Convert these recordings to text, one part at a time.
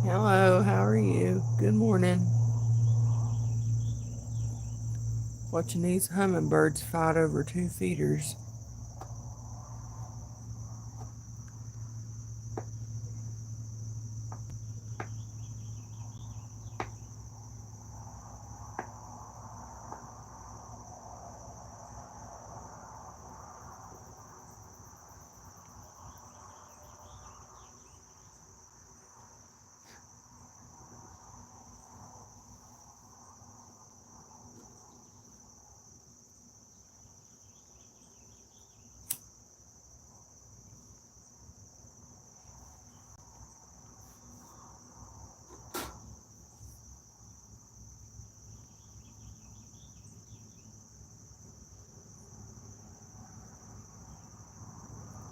Hello, how are you? Good morning. Watching these hummingbirds fight over 2 feeders.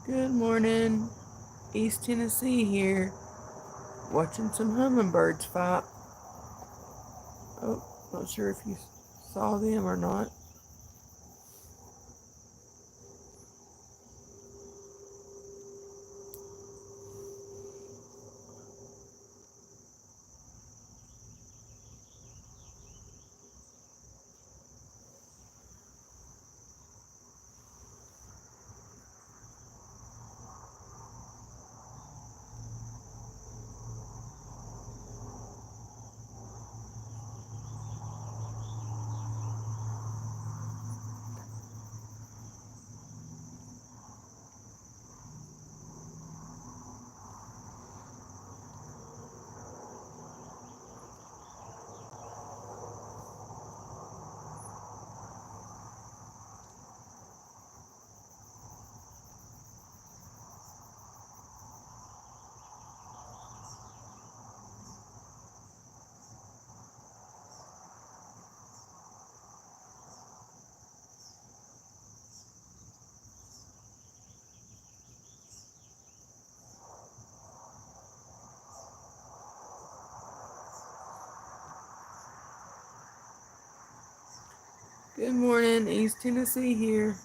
Good morning. East Tennessee here. Watching some hummingbirds fight. Oh, not sure if you saw them or not. Good morning, East Tennessee here.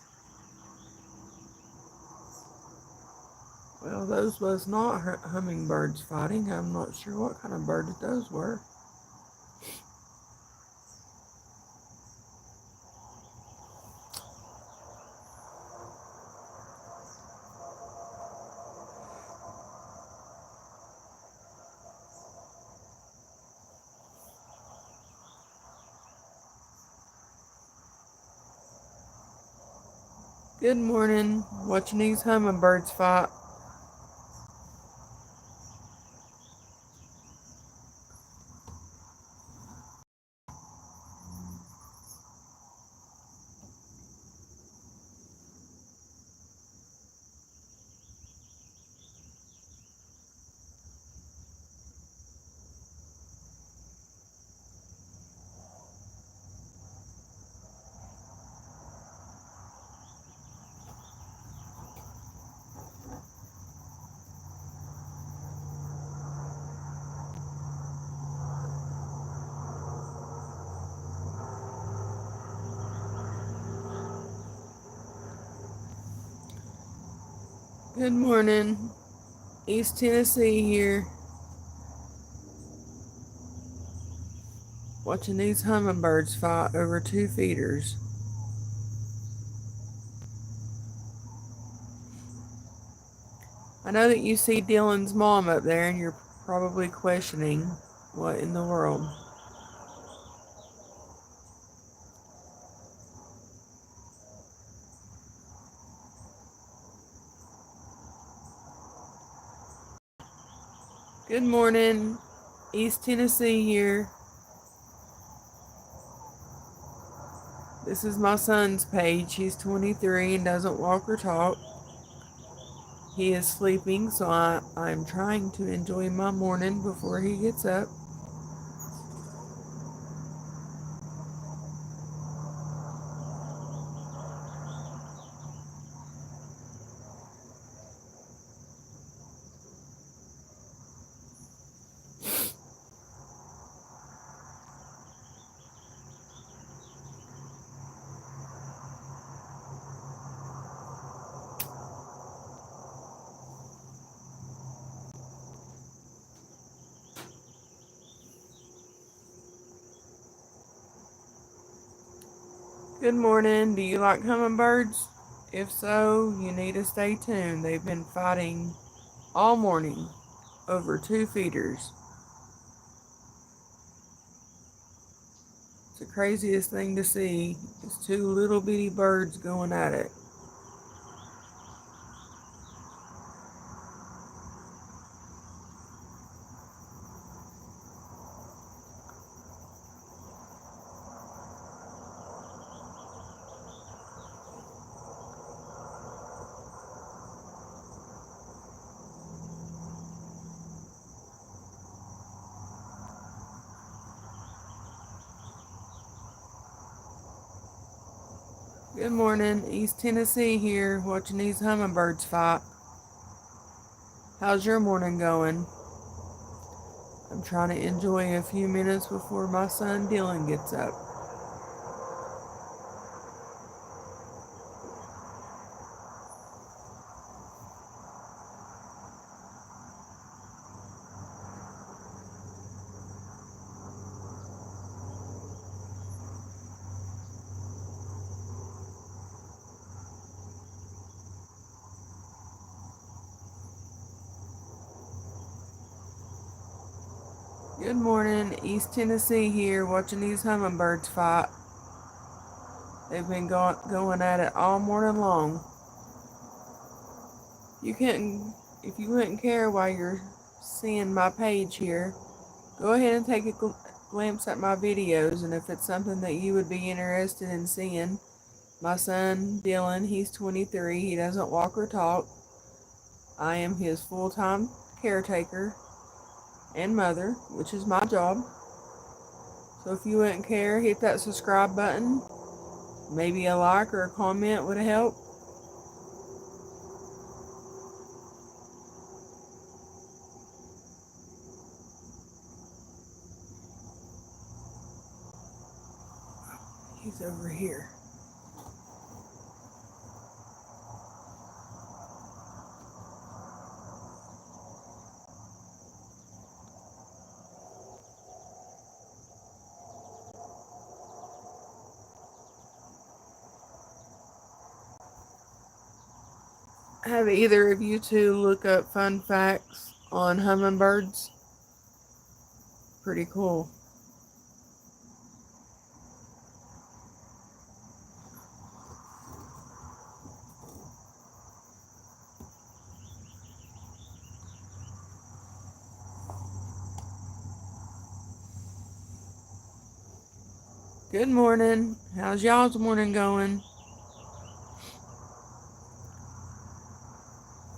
Well, those was not hummingbirds fighting. I'm not sure what kind of birds those were. Good morning. Watching these hummingbirds fight. Good morning. East Tennessee here. Watching these hummingbirds fight over 2 feeders. I know that you see Dylan's mom up there and you're probably questioning what in the world. Good morning. East Tennessee here. This is my son's page. He's 23 and doesn't walk or talk. He is sleeping, so I'm trying to enjoy my morning before he gets up. Good morning. Do you like hummingbirds? If so, you need to stay tuned. They've been fighting all morning over 2 feeders. It's the craziest thing to see. It's two little bitty birds going at it. Good morning. East Tennessee here, watching these hummingbirds fight. How's your morning going? I'm trying to enjoy a few minutes before my son Dylan gets up. Good morning. East Tennessee here, watching these hummingbirds fight. They've been going at it all morning long. You can, if you wouldn't care while you're seeing my page here, go ahead and take a glimpse at my videos, and if it's something that you would be interested in seeing, my son Dylan, he's 23, he doesn't walk or talk. I am his full-time caretaker and mother, which is my job. So if you wouldn't care, hit that subscribe button. Maybe a like or a comment would help. He's over here. Have either of you two look up fun facts on hummingbirds? Pretty cool. Good morning. How's y'all's morning going?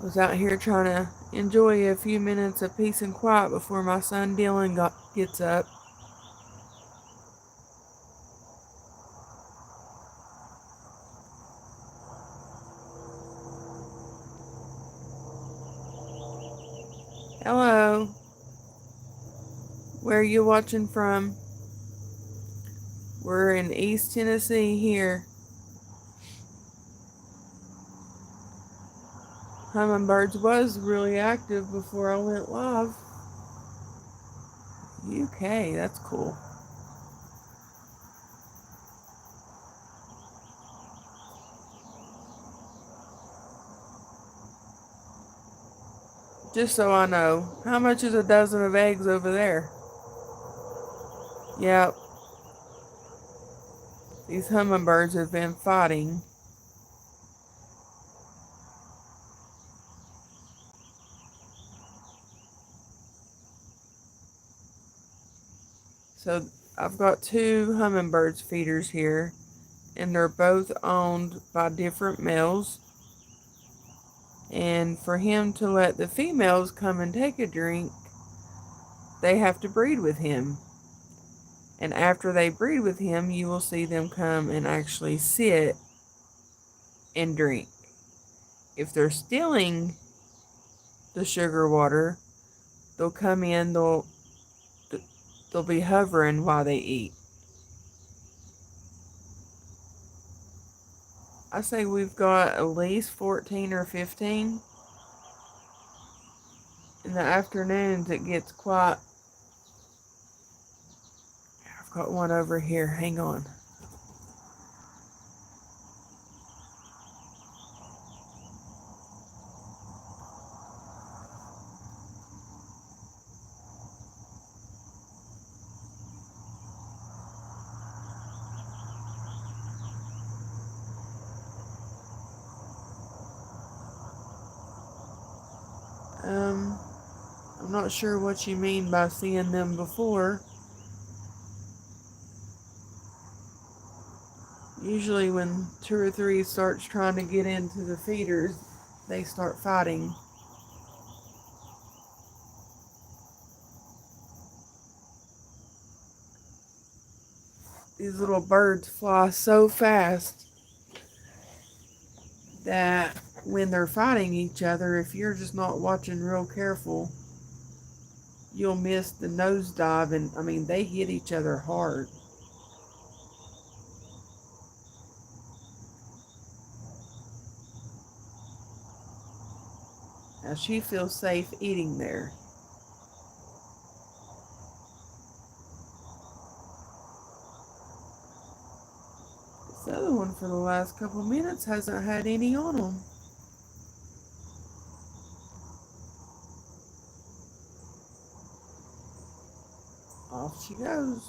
I was out here trying to enjoy a few minutes of peace and quiet before my son Dylan gets up. Hello. Where are you watching from? We're in East Tennessee here. Hummingbirds was really active before I went live. UK, that's cool. Just so I know, how much is a dozen of eggs over there? Yep, these hummingbirds have been fighting. So I've got two hummingbirds feeders here, and they're both owned by different males. And for him to let the females come and take a drink, they have to breed with him. And after they breed with him, you will see them come and actually sit and drink. If they're stealing the sugar water, they'll come in, they'll be hovering while they eat. I say we've got at least 14 or 15. In the afternoons, it gets quite... I've got one over here. Hang on. I'm not sure what you mean by seeing them before. Usually when two or three starts trying to get into the feeders, they start fighting. These little birds fly so fast that when they're fighting each other, if you're just not watching real careful, you'll miss the nosedive. And I mean, they hit each other hard. Now she feels safe eating there. This other one for the last couple minutes hasn't had any on them. Off she goes.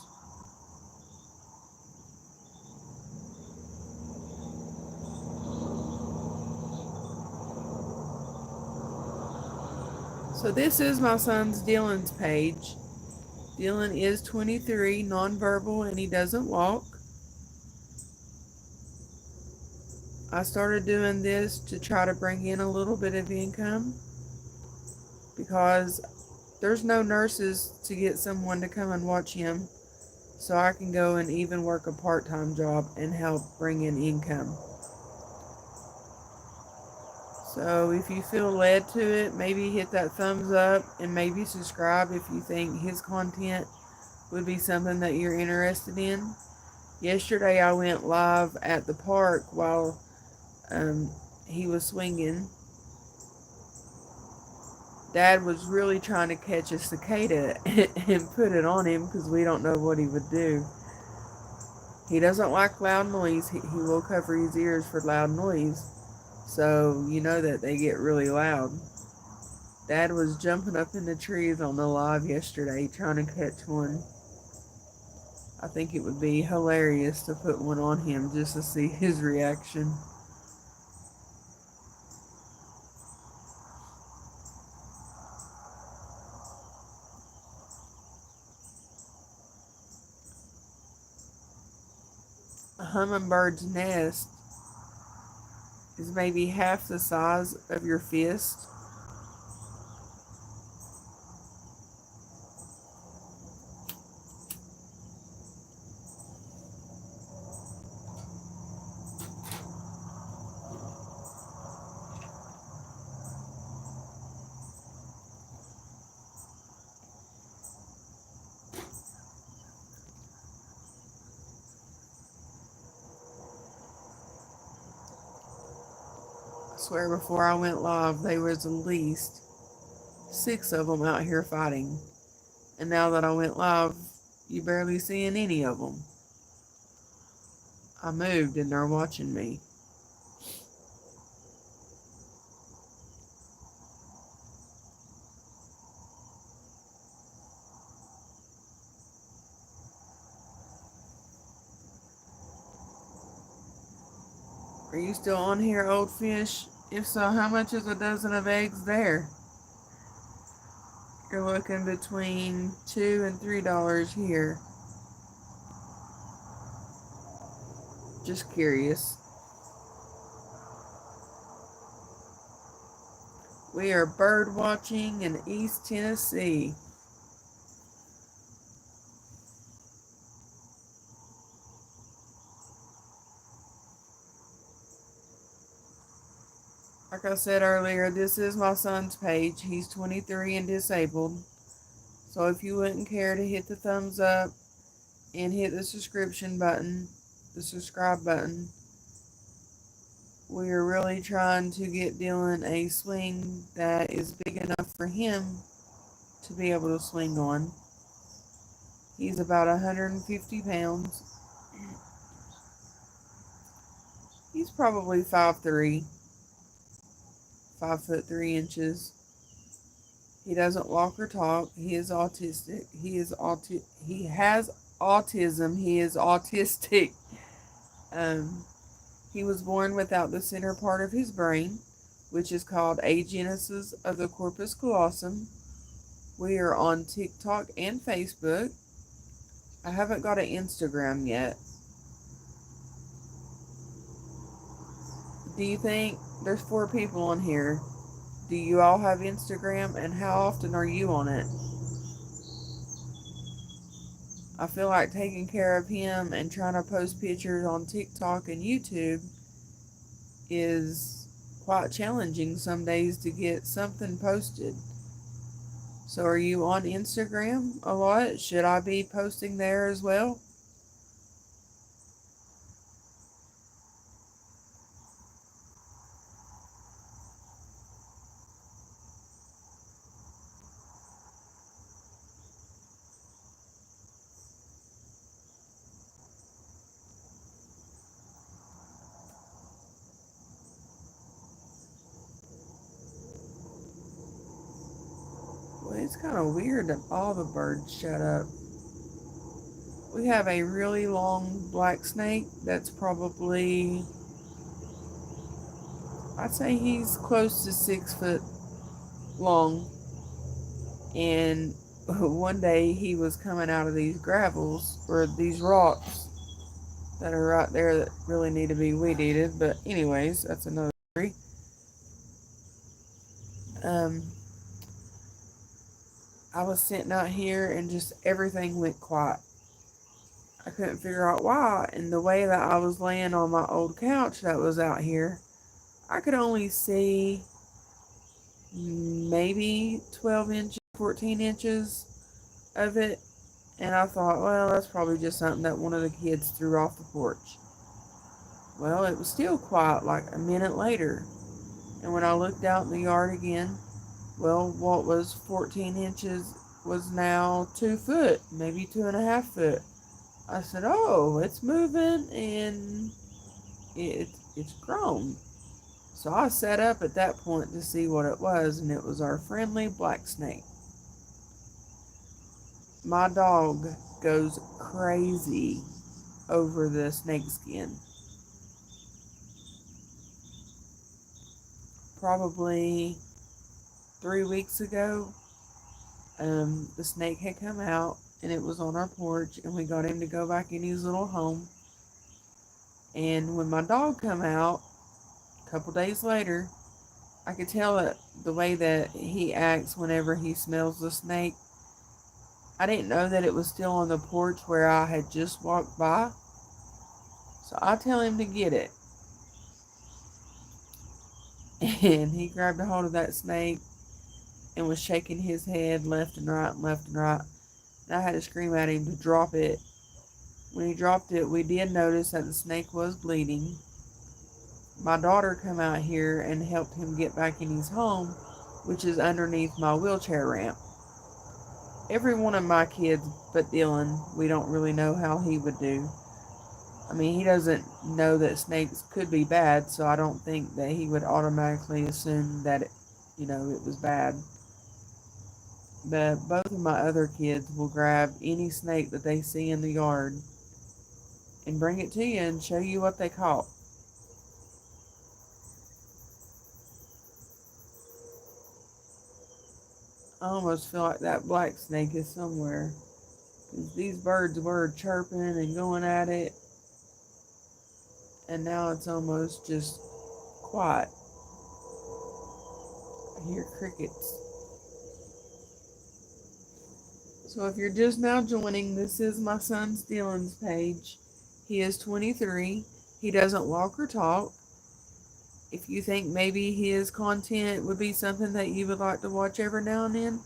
So this is my son's Dylan's page. Dylan is 23, nonverbal, and he doesn't walk. I started doing this to try to bring in a little bit of income because there's no nurses to get someone to come and watch him, so I can go and even work a part-time job and help bring in income. So if you feel led to it, maybe hit that thumbs up and maybe subscribe if you think his content would be something that you're interested in. Yesterday I went live at the park while he was swinging. Dad was really trying to catch a cicada and put it on him because we don't know what he would do. He doesn't like loud noise. He will cover his ears for loud noise. So you know that they get really loud. Dad was jumping up in the trees on the live yesterday trying to catch one. I think it would be hilarious to put one on him just to see his reaction. A hummingbird's nest is maybe half the size of your fist. I swear before I went live, there was at least 6 of them out here fighting. And now that I went live, you barely seeing any of them. I moved and they're watching me. Are you still on here, old fish? If so, how much is a dozen of eggs there? You're looking between $2 and $3 here. Just curious. We are bird watching in East Tennessee. Like I said earlier, this is my son's page. He's 23 and disabled. So if you wouldn't care to hit the thumbs up and hit the subscription button, the subscribe button, we are really trying to get Dylan a swing that is big enough for him to be able to swing on. He's about 150 pounds. He's probably 5'3", 5'3". He doesn't walk or talk. He is autistic. He has autism. He is autistic. He was born without the center part of his brain, which is called agenesis of the corpus callosum. We are on TikTok and Facebook. I haven't got an Instagram yet. Do you think there's 4 people on here? Do you all have Instagram, and how often are you on it? I feel like taking care of him and trying to post pictures on TikTok and YouTube is quite challenging some days to get something posted. So are you on Instagram a lot? Should I be posting there as well? Well, it's kind of weird that all the birds shut up. We have a really long black snake that's probably, I'd say he's close to 6 foot long. And one day he was coming out of these gravels or these rocks that are right there that really need to be weed eated. But anyways, that's another story. Um, I was sitting out here and just everything went quiet. I couldn't figure out why. And the way that I was laying on my old couch that was out here, I could only see maybe 12 inches, 14 inches of it. And I thought, well, that's probably just something that one of the kids threw off the porch. Well, it was still quiet like a minute later. And when I looked out in the yard again, well, what was 14 inches was now 2 foot, maybe 2.5 foot. I said, oh, it's moving and it's grown. So I sat up at that point to see what it was, and it was our friendly black snake. My dog goes crazy over the snake skin. Probably 3 weeks ago, the snake had come out and it was on our porch, and we got him to go back in his little home. And when my dog come out a couple days later, I could tell that the way that he acts whenever he smells the snake. I didn't know that it was still on the porch where I had just walked by. So I tell him to get it. And he grabbed a hold of that snake and was shaking his head left and right and left and right. And I had to scream at him to drop it. When he dropped it, we did notice that the snake was bleeding. My daughter come out here and helped him get back in his home, which is underneath my wheelchair ramp. Every one of my kids but Dylan, we don't really know how he would do. I mean, he doesn't know that snakes could be bad, so I don't think that he would automatically assume that it was bad. But both of my other kids will grab any snake that they see in the yard and bring it to you and show you what they caught. I almost feel like that black snake is somewhere, because these birds were chirping and going at it, and now it's almost just quiet. I hear crickets. So if you're just now joining, this is my son Dylan's page. He is 23. He doesn't walk or talk. If you think maybe his content would be something that you would like to watch every now and then,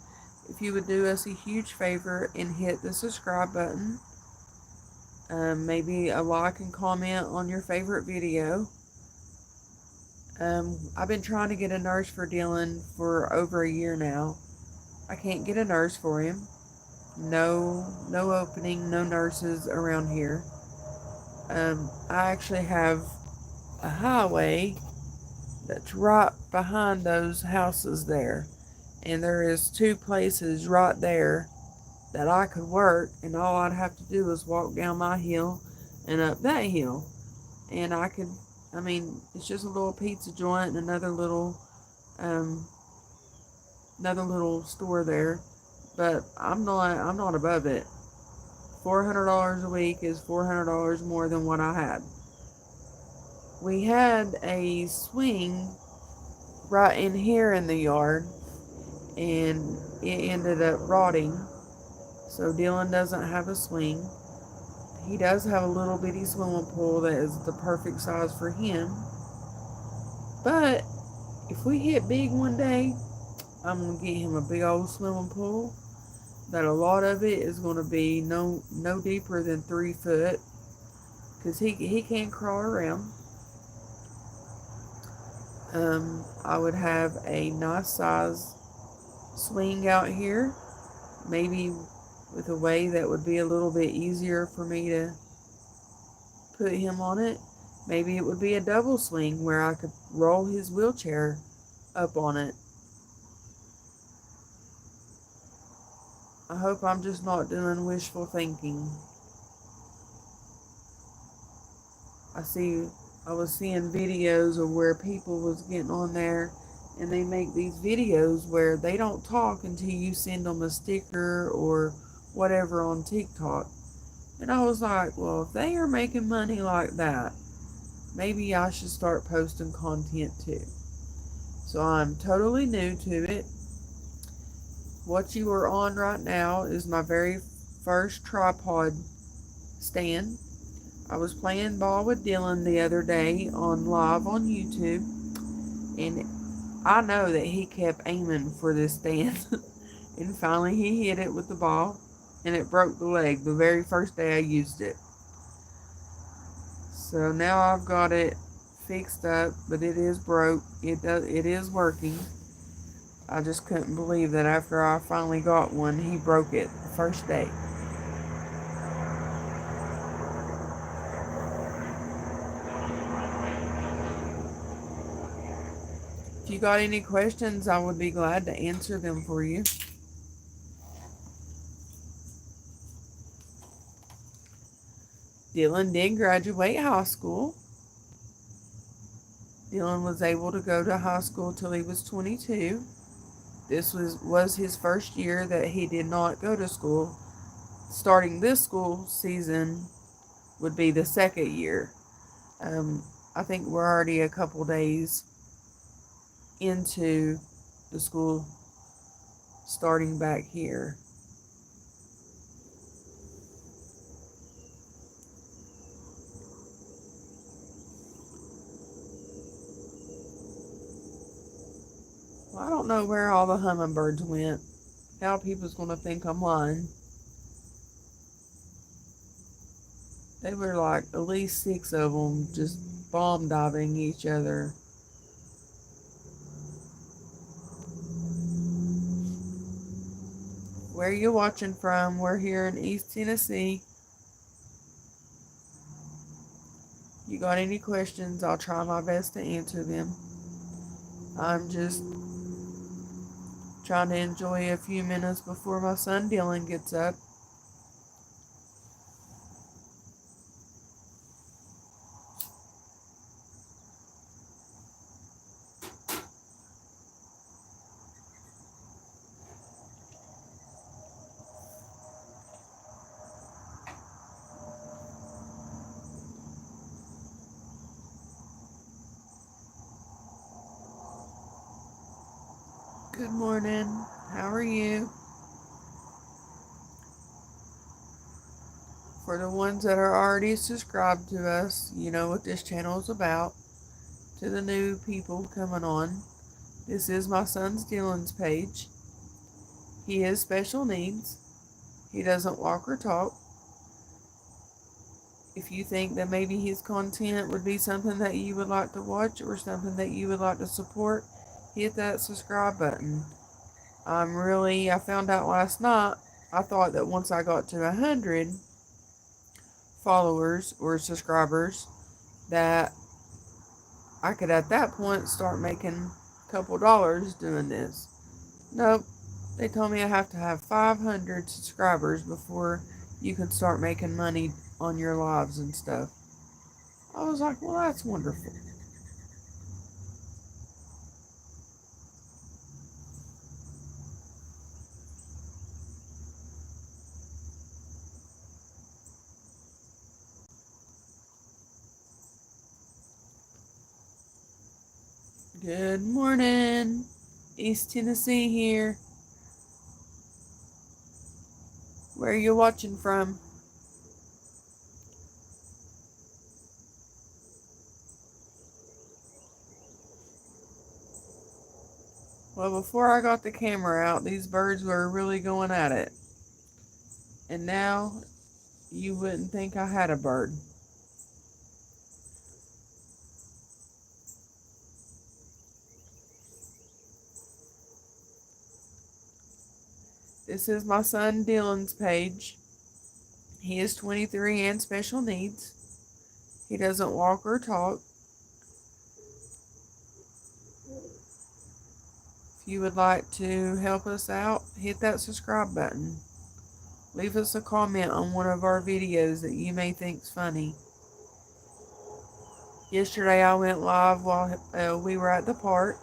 if you would do us a huge favor and hit the subscribe button, maybe a like and comment on your favorite video. I've been trying to get a nurse for Dylan for over a year now. I can't get a nurse for him. No opening, no nurses around here. I actually have a highway that's right behind those houses there. And there is 2 places right there that I could work, and all I'd have to do is walk down my hill and up that hill. And it's just a little pizza joint and another little store there. but I'm not above it. $400 a week is $400 more than what I had. We had a swing right in here in the yard, and it ended up rotting. So Dylan doesn't have a swing. He does have a little bitty swimming pool that is the perfect size for him. But if we hit big one day, I'm gonna get him a big old swimming pool. That a lot of it is gonna be no deeper than 3 foot, cause he can't crawl around. I would have a nice size swing out here, maybe with a way that would be a little bit easier for me to put him on it. Maybe it would be a double swing where I could roll his wheelchair up on it. I hope I'm just not doing wishful thinking. I see I was seeing videos of where people was getting on there, and they make these videos where they don't talk until you send them a sticker or whatever on TikTok. And I was like, well, if they are making money like that, maybe I should start posting content too. So I'm totally new to it. What you are on right now is my very first tripod stand. I was playing ball with Dylan the other day on live on YouTube, and I know that he kept aiming for this stand. And finally he hit it with the ball, and it broke the leg the very first day I used it. So now I've got it fixed up, but it is broke. It is working. I just couldn't believe that after I finally got one, he broke it the first day. If you got any questions, I would be glad to answer them for you. Dylan did graduate high school. Dylan was able to go to high school till he was 22. This was his first year that he did not go to school. Starting this school season would be the second year. I think we're already a couple days into the school starting back here. Well, I don't know where all the hummingbirds went. Now people's going to think I'm lying. They were like at least 6 of them just bomb diving each other. Where are you watching from? We're here in East Tennessee. You got any questions? I'll try my best to answer them. I'm just trying to enjoy a few minutes before my son Dylan gets up. Good morning. How are you? For the ones that are already subscribed to us, you know what this channel is about. To the new people coming on, this is my son's Dylan's page. He has special needs. He doesn't walk or talk. If you think that maybe his content would be something that you would like to watch or something that you would like to support, hit that subscribe button. I found out last night, I thought that once I got to 100 followers or subscribers, that I could at that point start making a couple dollars doing this. Nope. They told me I have to have 500 subscribers before you can start making money on your lives and stuff. I was like, well, that's wonderful. Good morning. East Tennessee here. Where are you watching from? Well, before I got the camera out, these birds were really going at it. And now you wouldn't think I had a bird. This is my son Dylan's page. He is 23 and special needs. He doesn't walk or talk. If you would like to help us out, hit that subscribe button. Leave us a comment on one of our videos that you may think's funny. Yesterday I went live while we were at the park.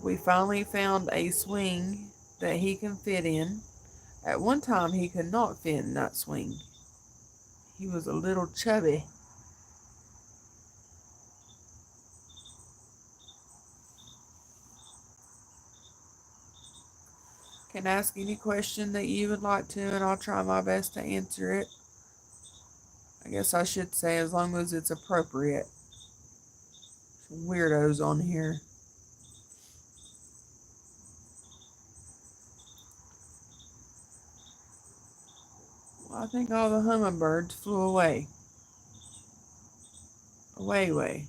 We finally found a swing that he can fit in. At one time he could not fit in that swing. He was a little chubby. Can ask any question that you would like to, and I'll try my best to answer it. I guess I should say as long as it's appropriate. Some weirdos on here. Well, I think all the hummingbirds flew away. Away.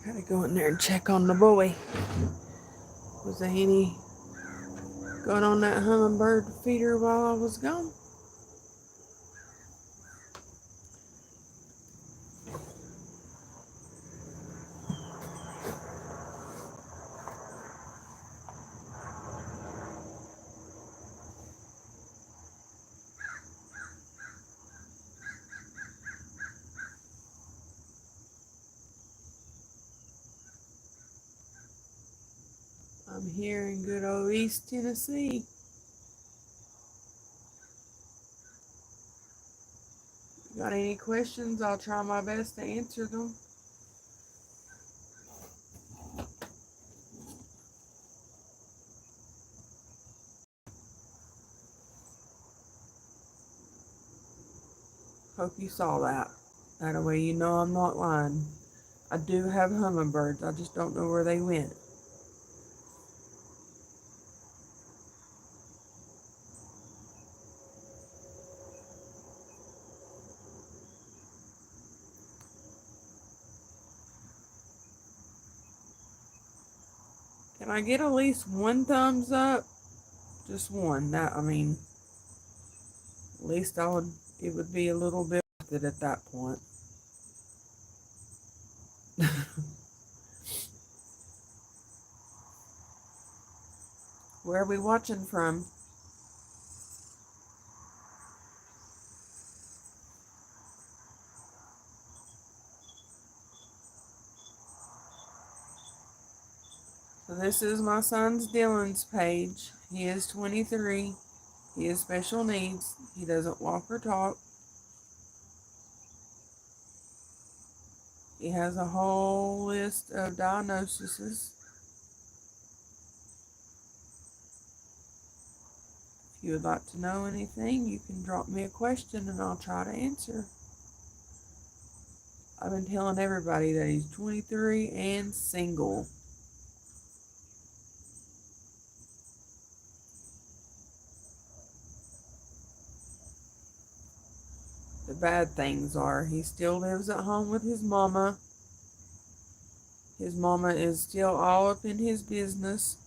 Gotta go in there and check on the boy. Was there any going on that hummingbird feeder while I was gone? I'm here in good old East Tennessee. Got any questions? I'll try my best to answer them. Hope you saw that. That way you know I'm not lying. I do have hummingbirds. I just don't know where they went. Can I get at least one thumbs up? Just one. At least it would be a little bit worth it at that point. Where are we watching from? So this is my son's Dylan's page. He is 23. He has special needs. He doesn't walk or talk. He has a whole list of diagnoses. If you would like to know anything, you can drop me a question and I'll try to answer. I've been telling everybody that he's 23 and single. The bad things are he still lives at home with his mama. His mama is still all up in his business.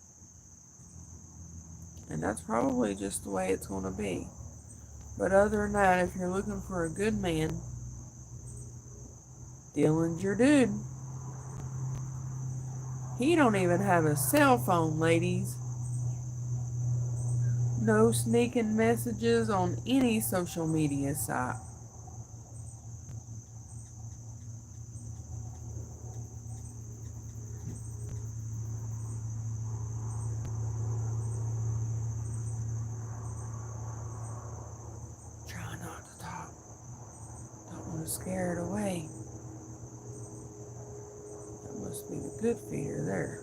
And that's probably just the way it's going to be. But other than that, if you're looking for a good man, Dylan's your dude. He don't even have a cell phone, ladies. No sneaking messages on any social media site. Try not to talk. Don't want to scare it away. That must be the good feeder there.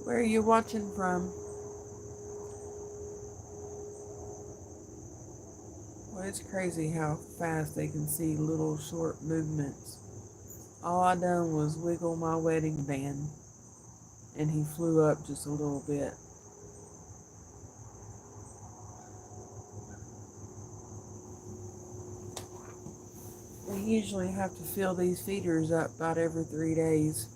Where are you watching from? Well, it's crazy how fast they can see little short movements. All I done was wiggle my wedding band, and he flew up just a little bit. We usually have to fill these feeders up about every 3 days.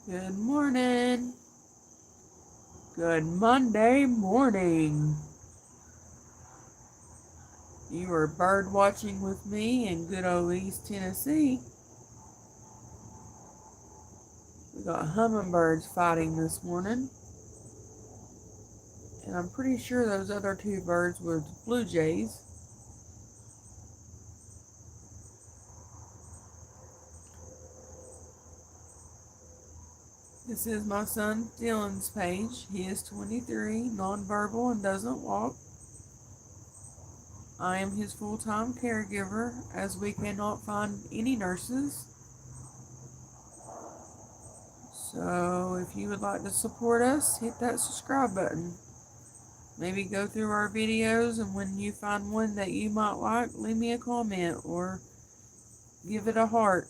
Good morning. Good Monday morning. You are bird watching with me in good old East Tennessee. We got hummingbirds fighting this morning. And I'm pretty sure those other 2 birds were blue jays. This is my son Dylan's page. He is 23, nonverbal, and doesn't walk. I am his full-time caregiver, as we cannot find any nurses. So if you would like to support us, hit that subscribe button. Maybe go through our videos, and when you find one that you might like, leave me a comment or give it a heart.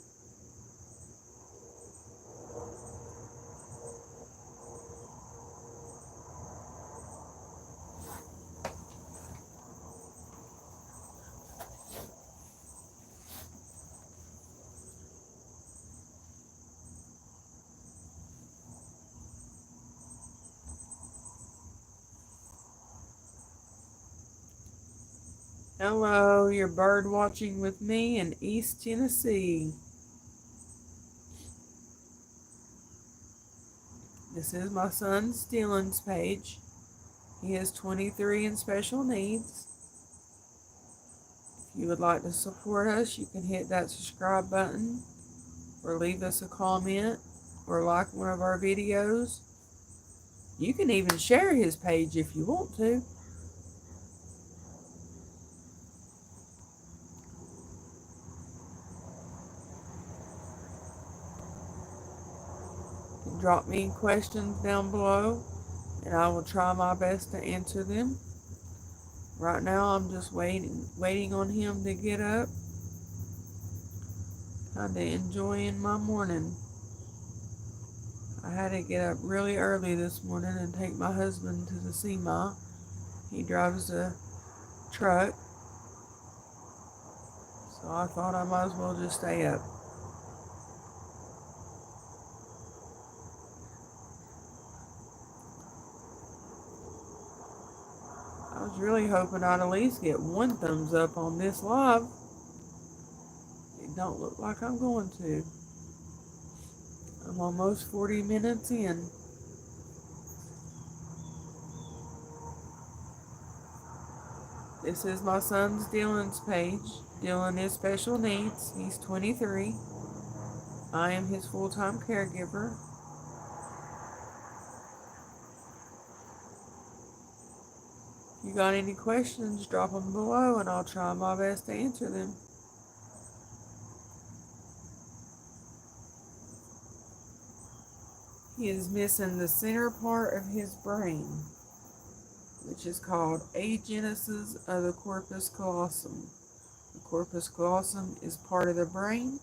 Hello, you're bird watching with me in East Tennessee. This is my son Dylan's page. He is 23 and special needs. If you would like to support us, you can hit that subscribe button or leave us a comment or like one of our videos. You can even share his page if you want to. Drop me questions down below and I will try my best to answer them. Right now I'm just waiting on him to get up. Kinda enjoying my morning. I had to get up really early this morning and take my husband to the SEMA. He drives a truck. So I thought I might as well just stay up. I was really hoping I'd at least get one thumbs up on this live. It don't look like I'm going to. I'm almost 40 minutes in. This is my son's Dylan's page. Dylan is special needs. He's 23. I am his full-time caregiver. If you got any questions, drop them below and I'll try my best to answer them. He is missing the center part of his brain, which is called agenesis of the corpus callosum. The corpus callosum is part of the brain.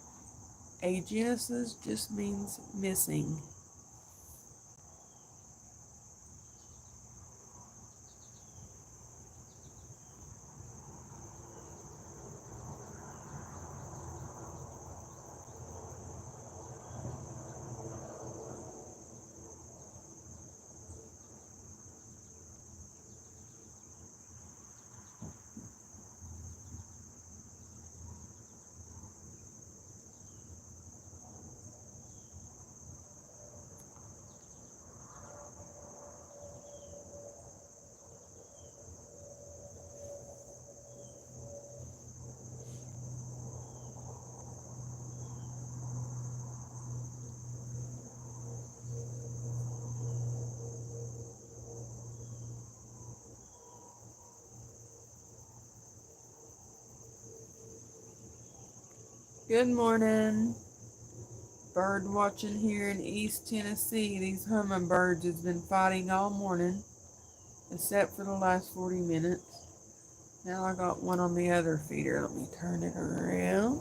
Agenesis just means missing. Good morning. Bird watching here in East Tennessee. These hummingbirds has been fighting all morning, except for the last 40 minutes. Now I got one on the other feeder. Let me turn it around.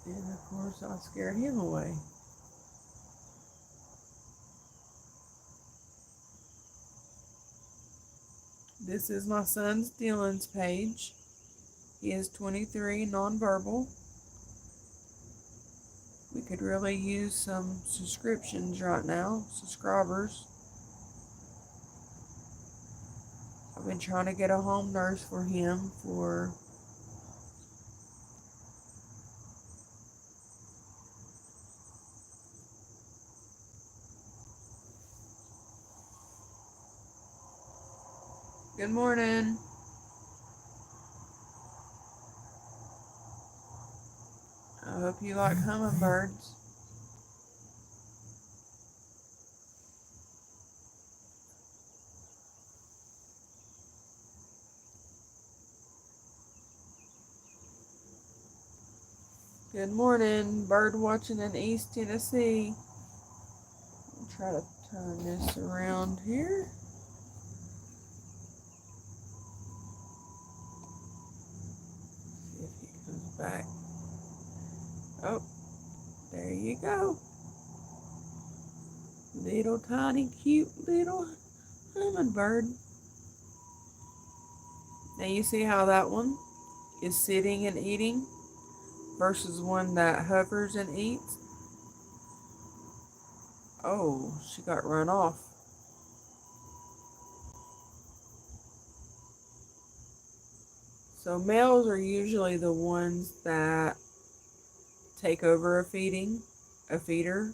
And of course I scared him away. This is my son's Dylan's page. He is 23, nonverbal. We could really use some subscriptions right now, subscribers. I've been trying to get a home nurse for him for Good morning. I hope you like hummingbirds. Good morning, bird watching in East Tennessee. I'll try to turn this around here. See if he comes back. Oh, there you go. Little tiny cute little hummingbird. Now you see how that one is sitting and eating versus one that hovers and eats. Oh, she got run off. So males are usually the ones that take over a feeder,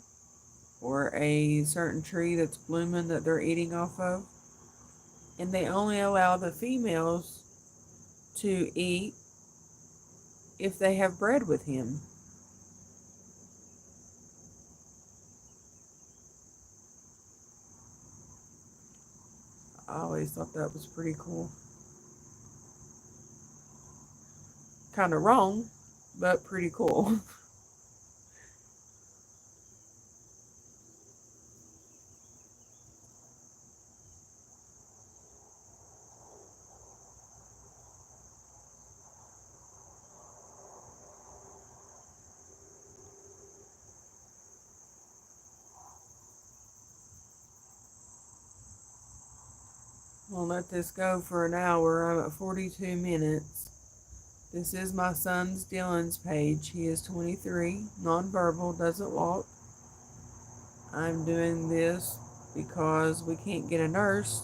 or a certain tree that's blooming that they're eating off of. And they only allow the females to eat if they have bred with him. I always thought that was pretty cool. Kind of wrong, but pretty cool. We'll let this go for an hour. I'm at 42 minutes. This is my son's Dylan's page. He is 23, nonverbal, doesn't walk. I'm doing this because we can't get a nurse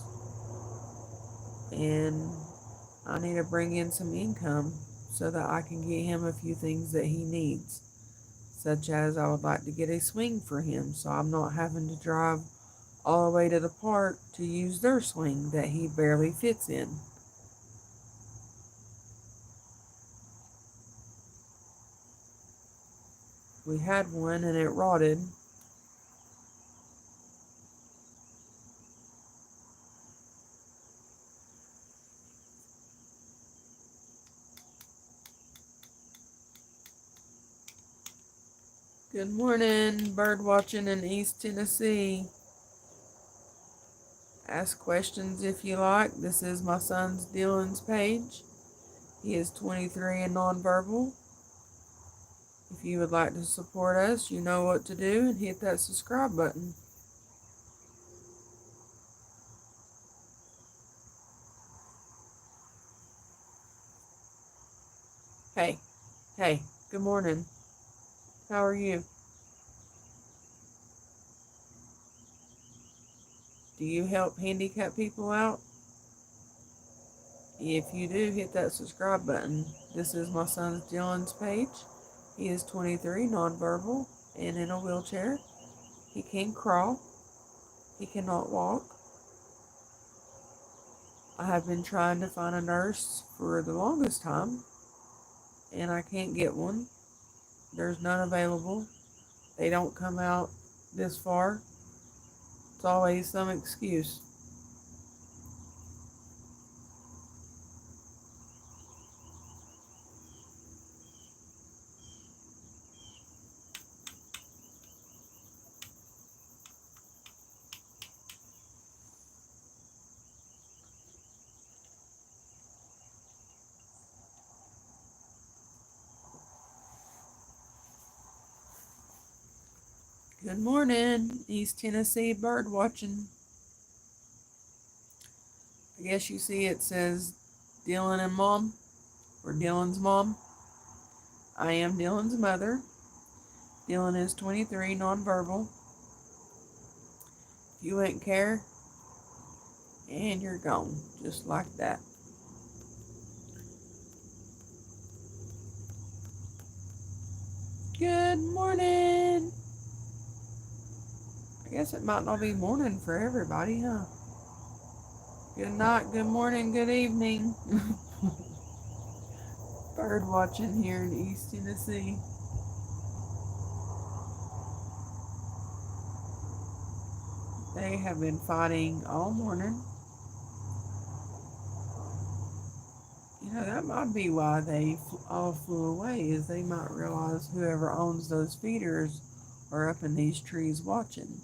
and I need to bring in some income so that I can get him a few things that he needs, such as I would like to get a swing for him so I'm not having to drive all the way to the park to use their swing that he barely fits in. We had one and it rotted. Good morning, bird watching in East Tennessee. Ask questions if you like. This is my son's Dylan's page. He is 23 and nonverbal. If you would like to support us, you know what to do and hit that subscribe button. Hey, good morning. How are you? Do you help handicapped people out? If you do, hit that subscribe button. This is my son Dylan's page. He is 23, nonverbal, and in a wheelchair. He can crawl. He cannot walk. I have been trying to find a nurse for the longest time, and I can't get one. There's none available. They don't come out this far. It's always some excuse. Good morning, East Tennessee bird watching. I guess you see it says Dylan and Mom, or Dylan's mom. I am Dylan's mother. Dylan is 23, nonverbal. If you wouldn't care, and you're gone, just like that. Good morning. I guess it might not be morning for everybody, huh? Good night, good morning, good evening. Bird watching here in East Tennessee. They have been fighting all morning. You know, that might be why they all flew away, is they might realize whoever owns those feeders are up in these trees watching.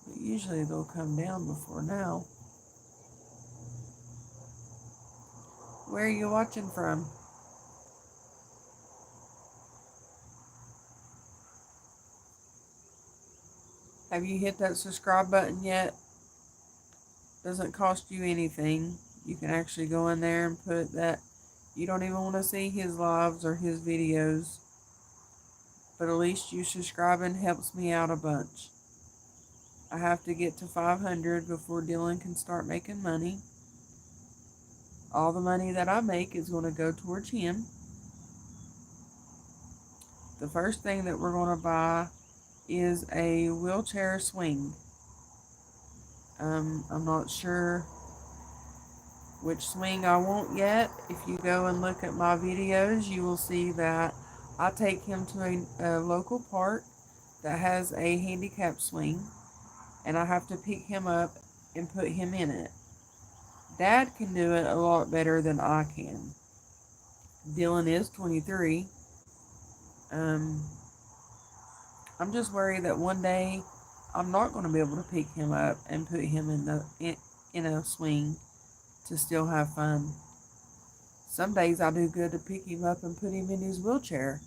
But usually they'll come down before now. Where are you watching from? Have you hit that subscribe button yet? Doesn't cost you anything. You can actually go in there and put that you don't even want to see his lives or his videos, but at least you subscribing helps me out a bunch. I have to get to 500 before Dylan can start making money. All the money that I make is going to go towards him. The first thing that we're going to buy is a wheelchair swing. I'm not sure which swing I want yet. If you go and look at my videos, you will see that I take him to a local park that has a handicap swing, and I have to pick him up and put him in it. Dad can do it a lot better than I can. Dylan is 23. I'm just worried that one day I'm not going to be able to pick him up and put him in a swing to still have fun. Some days I do good to pick him up and put him in his wheelchair.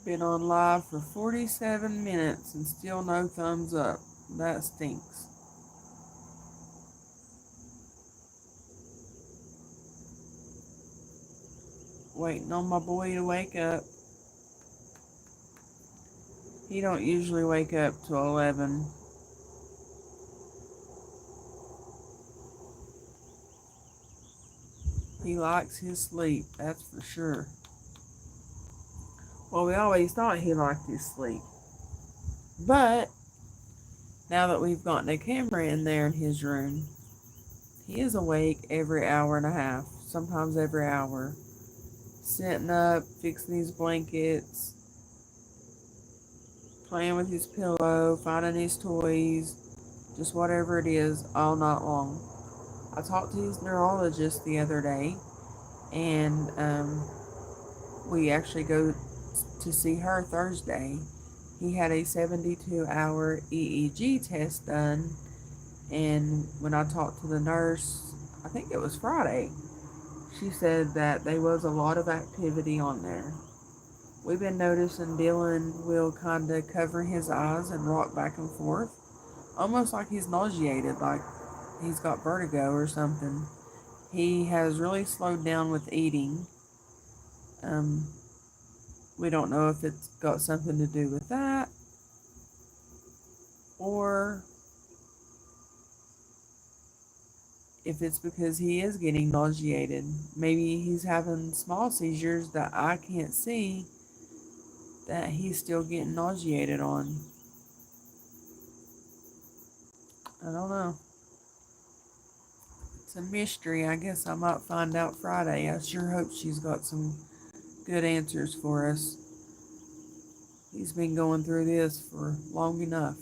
Been on live for 47 minutes and still no thumbs up. That stinks. Waiting on my boy to wake up. He don't usually wake up till 11. He likes his sleep, that's for sure. Well, we always thought he liked his sleep. But now that we've gotten a camera in there in his room, he is awake every hour and a half, sometimes every hour. Sitting up, fixing his blankets, playing with his pillow, finding his toys, just whatever it is, all night long. I talked to his neurologist the other day, and we actually go to see her Thursday. He had a 72-hour EEG test done, and when I talked to the nurse, I think it was Friday, she said that there was a lot of activity on there. We've been noticing Dylan will kind of cover his eyes and rock back and forth, almost like he's nauseated, like he's got vertigo or something. He has really slowed down with eating. Um, we don't know if it's got something to do with that, or if it's because he is getting nauseated. Maybe he's having small seizures that I can't see that he's still getting nauseated on. I don't know. It's a mystery. I guess I might find out Friday. I sure hope she's got some good answers for us. He's been going through this for long enough.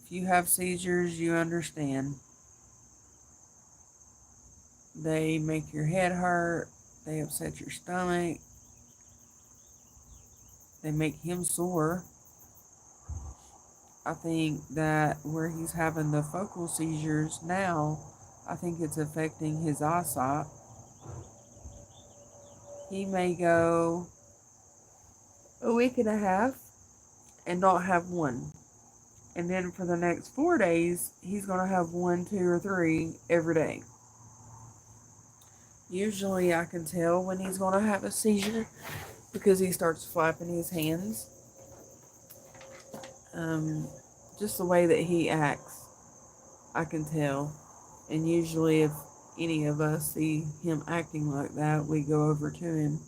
If you have seizures, you understand. They make your head hurt. They upset your stomach. They make him sore. I think that where he's having the focal seizures now, I think it's affecting his eyesight. He may go a week and a half and not have one. And then for the next 4 days, he's going to have 1, 2, or 3 every day. Usually I can tell when he's going to have a seizure because he starts flapping his hands. Just the way that he acts, I can tell. And usually if any of us see him acting like that, we go over to him.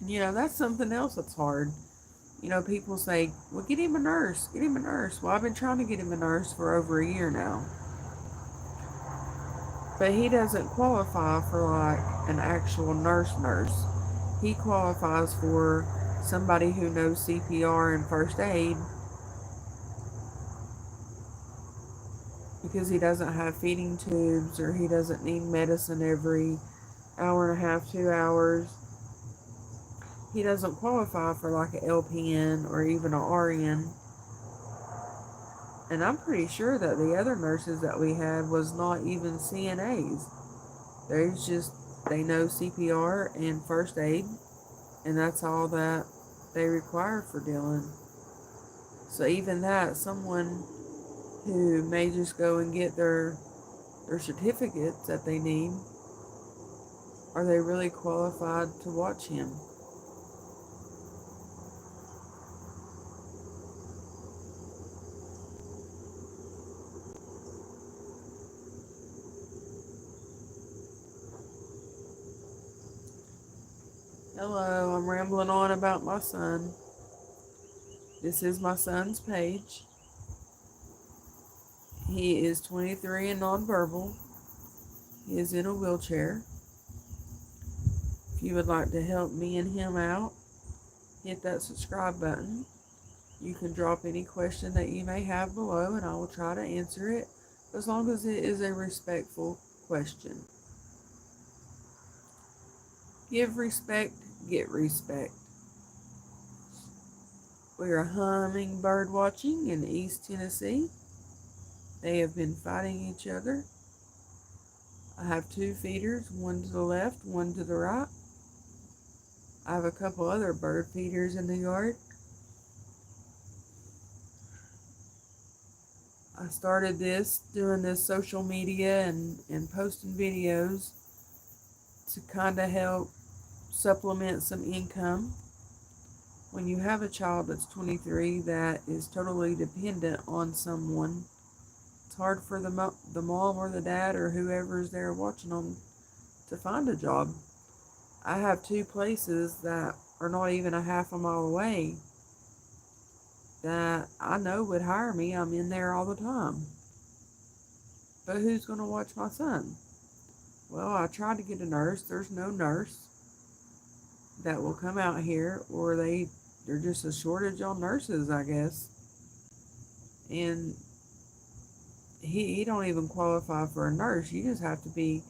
And that's something else that's hard. People say, well, get him a nurse, get him a nurse. Well, I've been trying to get him a nurse for over a year now. But he doesn't qualify for like an actual nurse. He qualifies for somebody who knows CPR and first aid because he doesn't have feeding tubes or he doesn't need medicine every hour and a half, 2 hours. He doesn't qualify for like an LPN or even an RN. And I'm pretty sure that the other nurses that we had was not even CNAs. They know CPR and first aid, and that's all that they require for Dylan. So even that, someone who may just go and get their certificates that they need, are they really qualified to watch him? Hello, I'm rambling on about my son. This is my son's page. He is 23 and nonverbal. He is in a wheelchair. If you would like to help me and him out, hit that subscribe button. You can drop any question that you may have below and I will try to answer it, as long as it is a respectful question. Give respect, get respect. We are hummingbird watching in East Tennessee. They have been fighting each other. I have two feeders, one to the left, one to the right. I have a couple other bird feeders in the yard. I started doing this social media and posting videos to kind of help supplement some income. When you have a child that's 23 that is totally dependent on someone, it's hard for the mom or the dad or whoever's there watching them to find a job. I have two places that are not even a half a mile away that I know would hire me. I'm in there all the time. But who's going to watch my son? Well, I tried to get a nurse. There's no nurse that will come out here, or there's just a shortage on nurses, I guess. And he don't even qualify for a nurse. You just have to be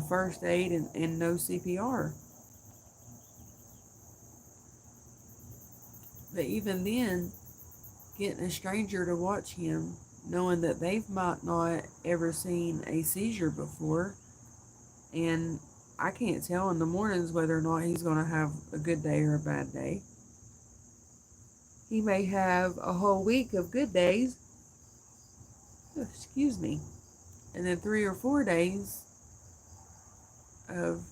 first aid and know CPR. But even then, getting a stranger to watch him, knowing that they might not ever seen a seizure before, and I can't tell in the mornings whether or not he's going to have a good day or a bad day. He may have a whole week of good days, excuse me, and then 3 or 4 days of,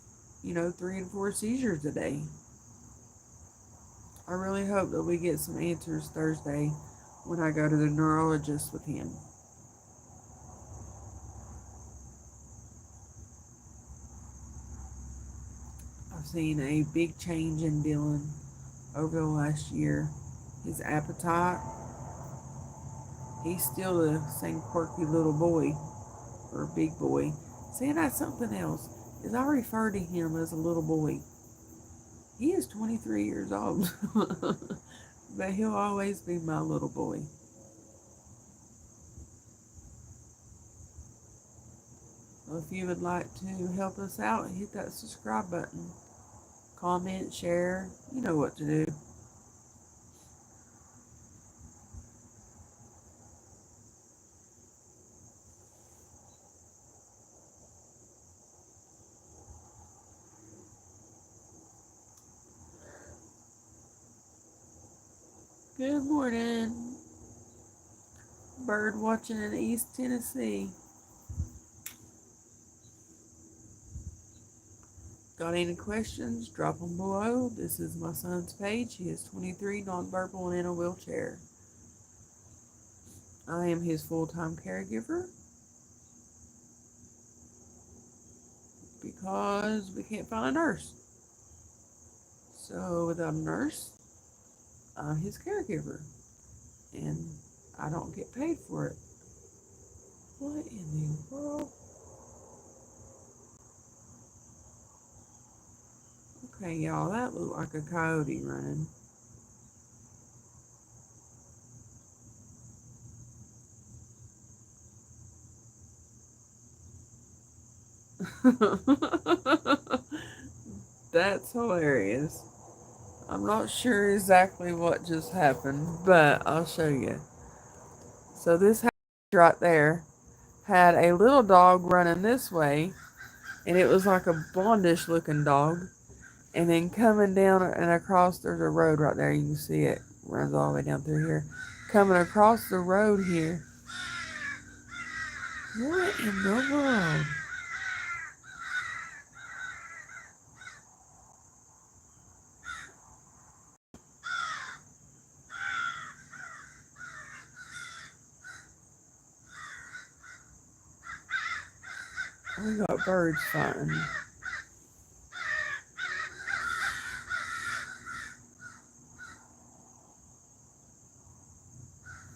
3 and 4 seizures a day. I really hope that we get some answers Thursday when I go to the neurologist with him. I've seen a big change in Dylan over the last year. His appetite, he's still the same quirky little boy, or big boy. See, that's something else, is I refer to him as a little boy. He is 23 years old, but he'll always be my little boy. Well, if you would like to help us out, hit that subscribe button. Comment, share, you know what to do. Good morning. Bird watching in East Tennessee. Got any questions? Drop them below. This is my son's page. He is 23, nonverbal, and in a wheelchair. I am his full-time caregiver because we can't find a nurse. So without a nurse, I'm his caregiver, and I don't get paid for it. What in the world? Okay, y'all, that looked like a coyote running. That's hilarious. I'm not sure exactly what just happened, but I'll show you. So this house right there had a little dog running this way, and it was like a blondish looking dog. And then coming down and across, there's a road right there. You can see it runs all the way down through here. Coming across the road here. What in the world? We got birds fighting.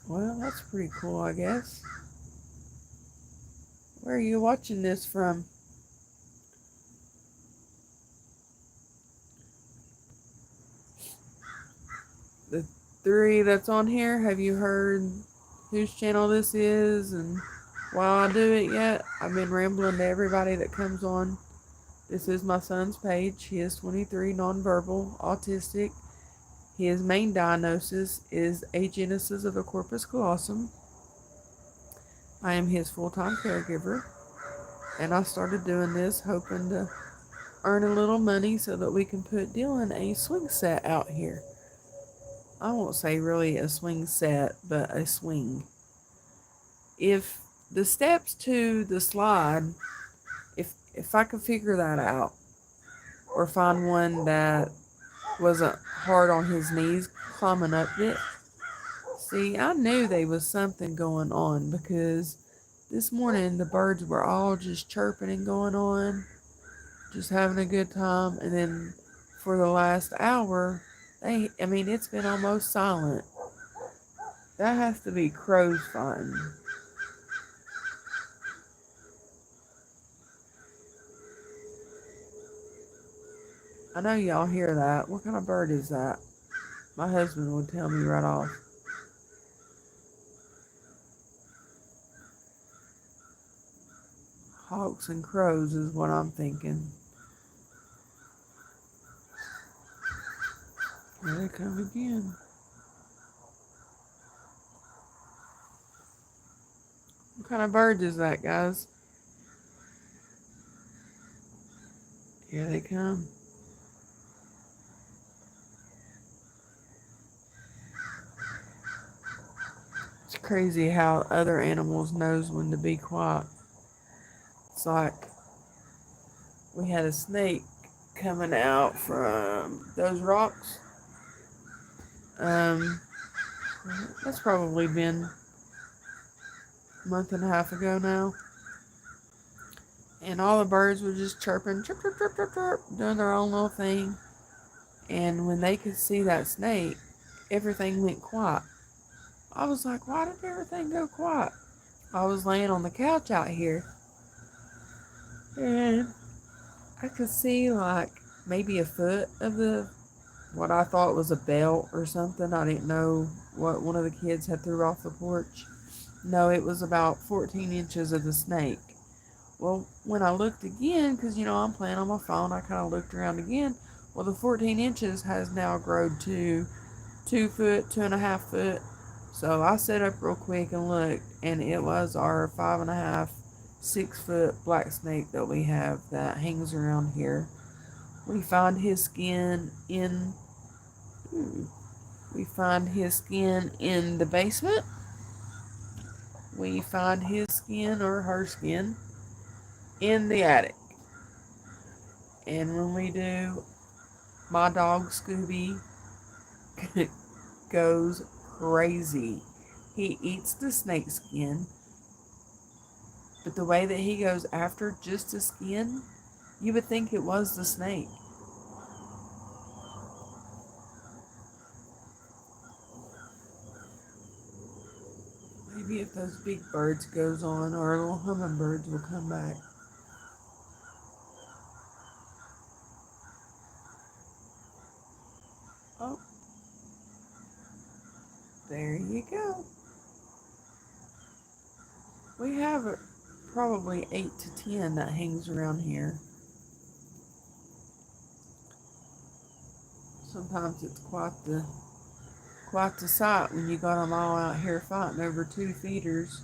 Well, that's pretty cool, I guess. Where are you watching this from? The 3 that's on here, have you heard whose channel this is and why I do it yet? I've been rambling to everybody that comes on. This is my son's page. He is 23, nonverbal, autistic. His main diagnosis is agenesis of the corpus callosum. I am his full-time caregiver, and I started doing this hoping to earn a little money so that we can put Dylan a swing set out here. I won't say really a swing set, but a swing. If the steps to the slide, if I could figure that out, or find one that wasn't hard on his knees climbing up it. See, I knew there was something going on because this morning the birds were all just chirping and going on, just having a good time, and then for the last hour, it's been almost silent. That has to be crows fighting. I know y'all hear that. What kind of bird is that? My husband would tell me right off. Hawks and crows is what I'm thinking. Here they come again. What kind of bird is that, guys? Here they come. It's crazy how other animals knows when to be quiet. It's like we had a snake coming out from those rocks. That's probably been a month and a half ago now. And all the birds were just chirping, chirp, chirp, chirp, chirp, chirp, doing their own little thing. And when they could see that snake, everything went quiet. I was like, why did everything go quiet? I was laying on the couch out here, and I could see like maybe a foot of what I thought was a belt or something. I didn't know what one of the kids had threw off the porch. No, it was about 14 inches of the snake. Well, when I looked again, because I'm playing on my phone, I kind of looked around again. Well, the 14 inches has now grown to 2 foot, 2.5 foot. So I set up real quick and looked, and it was our 5.5, 6 foot black snake that we have that hangs around here. We find his skin in the basement. We find his skin or her skin in the attic. And when we do, my dog Scooby goes crazy. He eats the snake skin, but the way that he goes after just the skin, you would think it was the snake. Maybe if those big birds goes on, our little hummingbirds will come back. Oh, there you go. We have probably 8 to 10 that hangs around here. Sometimes it's quite the sight when you got them all out here fighting over 2 feeders.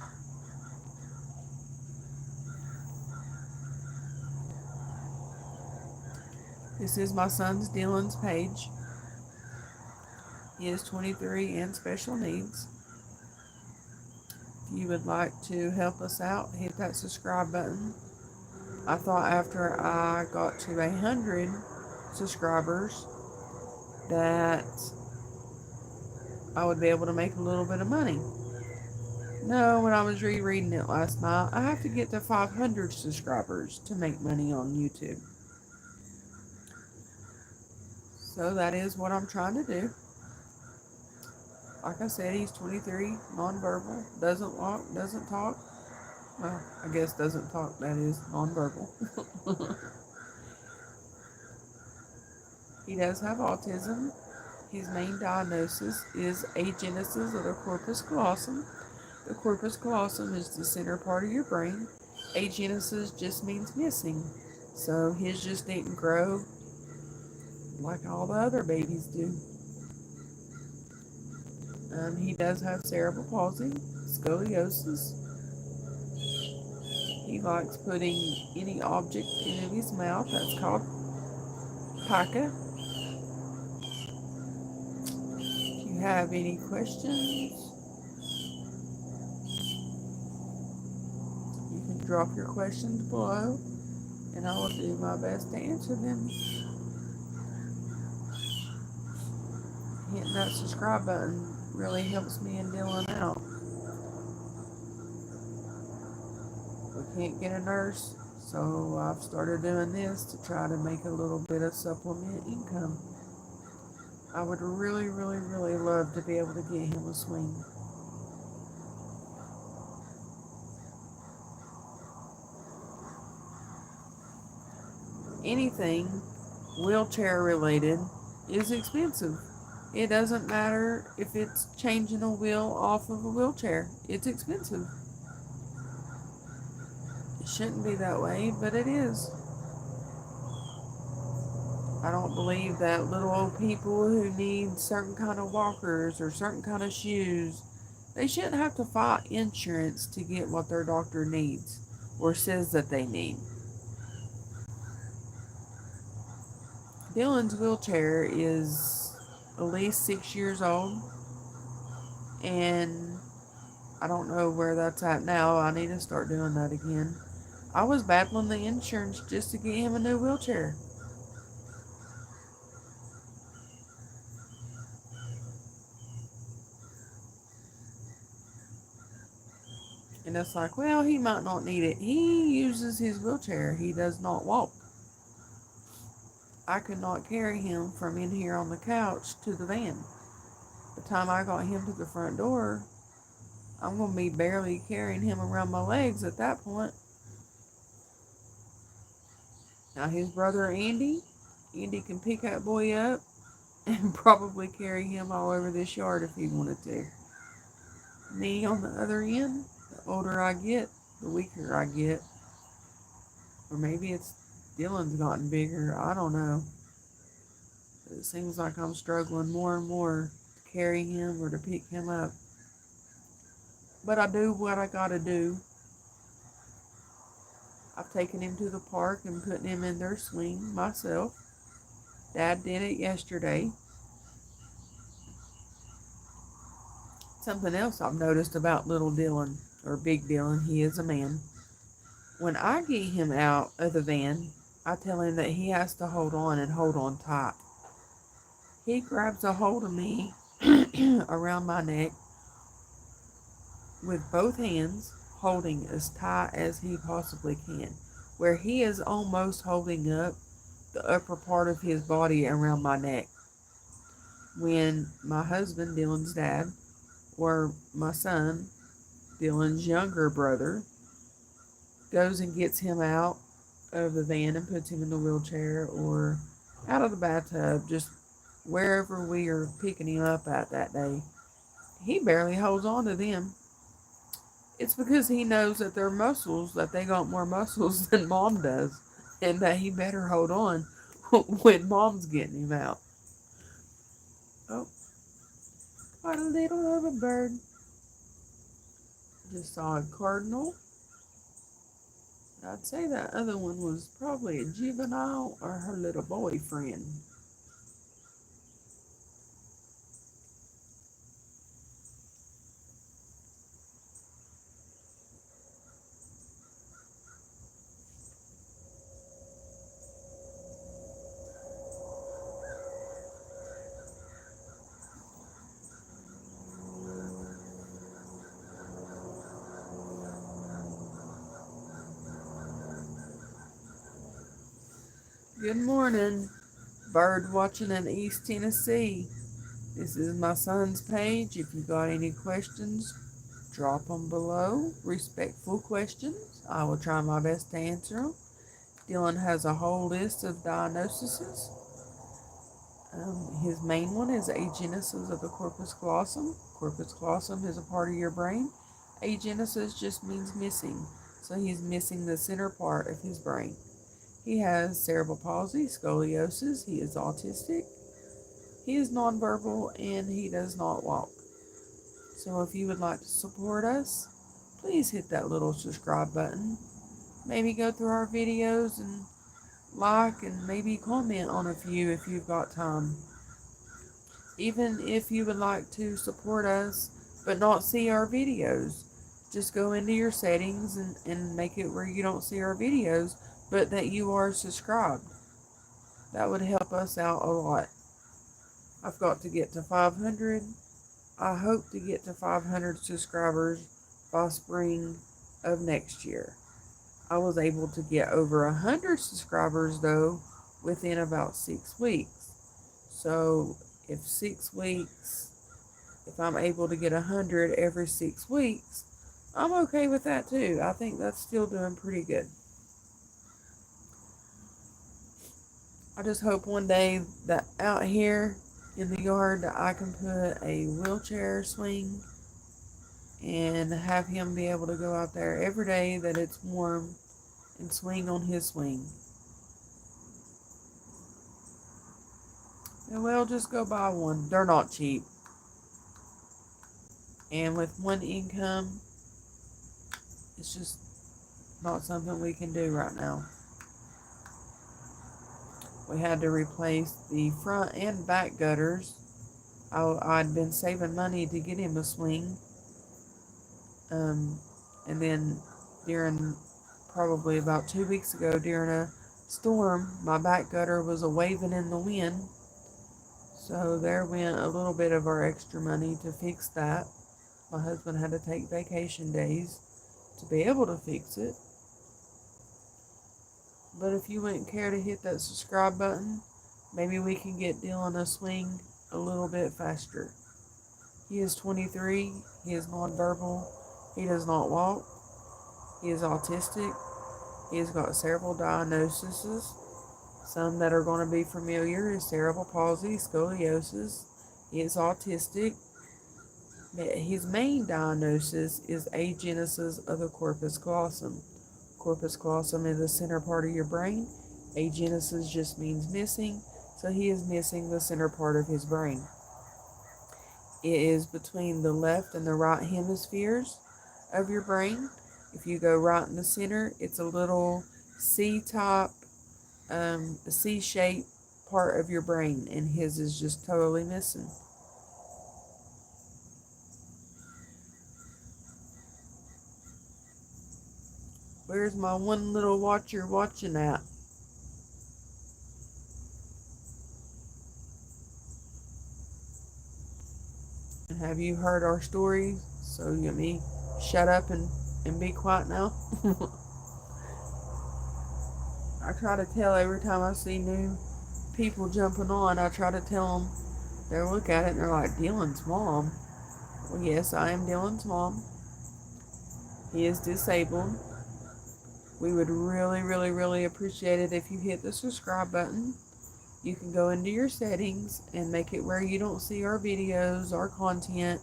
This is my son's Dylan's page. He is 23 and special needs. If you would like to help us out, hit that subscribe button. I thought after I got to 100 subscribers that I would be able to make a little bit of money. No, when I was rereading it last night, I have to get to 500 subscribers to make money on YouTube. So that is what I'm trying to do. Like I said, he's 23, nonverbal, doesn't walk, doesn't talk. Well, I guess doesn't talk, that is nonverbal. He does have autism. His main diagnosis is agenesis of the corpus callosum. The corpus callosum is the center part of your brain. Agenesis just means missing. So his just didn't grow like all the other babies do. He does have cerebral palsy, scoliosis. He likes putting any object in his mouth. That's called pica. If you have any questions, you can drop your questions below, and I will do my best to answer them. Hitting that subscribe button really helps me and Dylan out. We can't get a nurse, so I've started doing this to try to make a little bit of supplement income. I would really, really, really love to be able to get him a swing. Anything wheelchair related is expensive. It doesn't matter if it's changing a wheel off of a wheelchair. It's expensive. It shouldn't be that way, but it is. I don't believe that little old people who need certain kind of walkers or certain kind of shoes, they shouldn't have to fight insurance to get what their doctor needs or says that they need. Dylan's wheelchair is at least 6 years old, and I don't know where that's at now. I need to start doing that again. I was battling the insurance just to get him a new wheelchair. And it's like, well, he might not need it. He uses his wheelchair. He does not walk. I could not carry him from in here on the couch to the van. By the time I got him to the front door, I'm going to be barely carrying him around my legs at that point. Now his brother Andy can pick that boy up and probably carry him all over this yard if he wanted to. Me on the other end, the older I get, the weaker I get. Or maybe it's Dylan's gotten bigger, I don't know. It seems like I'm struggling more and more to carry him or to pick him up. But I do what I gotta do. I've taken him to the park and putting him in their swing myself. Dad did it yesterday. Something else I've noticed about little Dylan, or big Dylan, he is a man. When I get him out of the van, I tell him that he has to hold on and hold on tight. He grabs a hold of me around my neck with both hands, holding as tight as he possibly can, where he is almost holding up the upper part of his body around my neck. When my husband, Dylan's dad, or my son, Dylan's younger brother, goes and gets him out of the van and puts him in the wheelchair or out of the bathtub, just wherever we are picking him up at that day, he barely holds on to them. It's because he knows that their muscles, that they got more muscles than Mom does, and that he better hold on when Mom's getting him out. Oh, what a little Hummingbird. Just saw a cardinal. I'd say that other one was probably a juvenile or her little boyfriend. Good morning. Bird watching in East Tennessee. This is my son's page. If you got any questions, drop them below. Respectful questions. I will try my best to answer them. Dylan has a whole list of diagnoses. His main one is agenesis of the corpus callosum. Corpus callosum is a part of your brain. Agenesis just means missing. So he's missing the center part of his brain. He has cerebral palsy, scoliosis, he is autistic, he is nonverbal, and he does not walk. So if you would like to support us, please hit that little subscribe button. Maybe go through our videos and like and maybe comment on a few if you've got time. Even if you would like to support us but not see our videos, just go into your settings and make it where you don't see our videos but that you are subscribed. That would help us out a lot. I've got to get to 500. I hope to get to 500 subscribers by spring of next year. I was able to get over 100 subscribers though within about 6 weeks. So if 6 weeks, if I'm able to get 100 every 6 weeks, I'm okay with that too. I think that's still doing pretty good. I just hope one day that out here in the yard that I can put a wheelchair swing and have him be able to go out there every day that it's warm and swing on his swing. And we'll just go buy one. They're not cheap. And with one income, it's just not something we can do right now. We had to replace the front and back gutters. I'd been saving money to get him a swing. And then during probably about 2 weeks ago during a storm, my back gutter was a waving in the wind. So there went a little bit of our extra money to fix that. My husband had to take vacation days to be able to fix it. But if you wouldn't care to hit that subscribe button, maybe we can get Dylan a swing a little bit faster. He is 23. He is nonverbal. He does not walk. He is autistic. He has got several diagnoses. Some that are going to be familiar is cerebral palsy, scoliosis. He is autistic. His main diagnosis is agenesis of the corpus callosum. Corpus callosum is the center part of your brain. Agenesis just means missing, so he is missing the center part of his brain. It is between the left and the right hemispheres of your brain. If you go right in the center, it's a little C-type, C-shaped part of your brain, and his is just totally missing. Where's my one little watcher watching at? And have you heard our stories? So you me shut up and be quiet now. I try to tell every time I see new people jumping on, I try to tell them, they look at it and they're like, Dylan's mom. Well, yes, I am Dylan's mom. He is disabled. We would really, really, really appreciate it if you hit the subscribe button. You can go into your settings and make it where you don't see our videos, our content,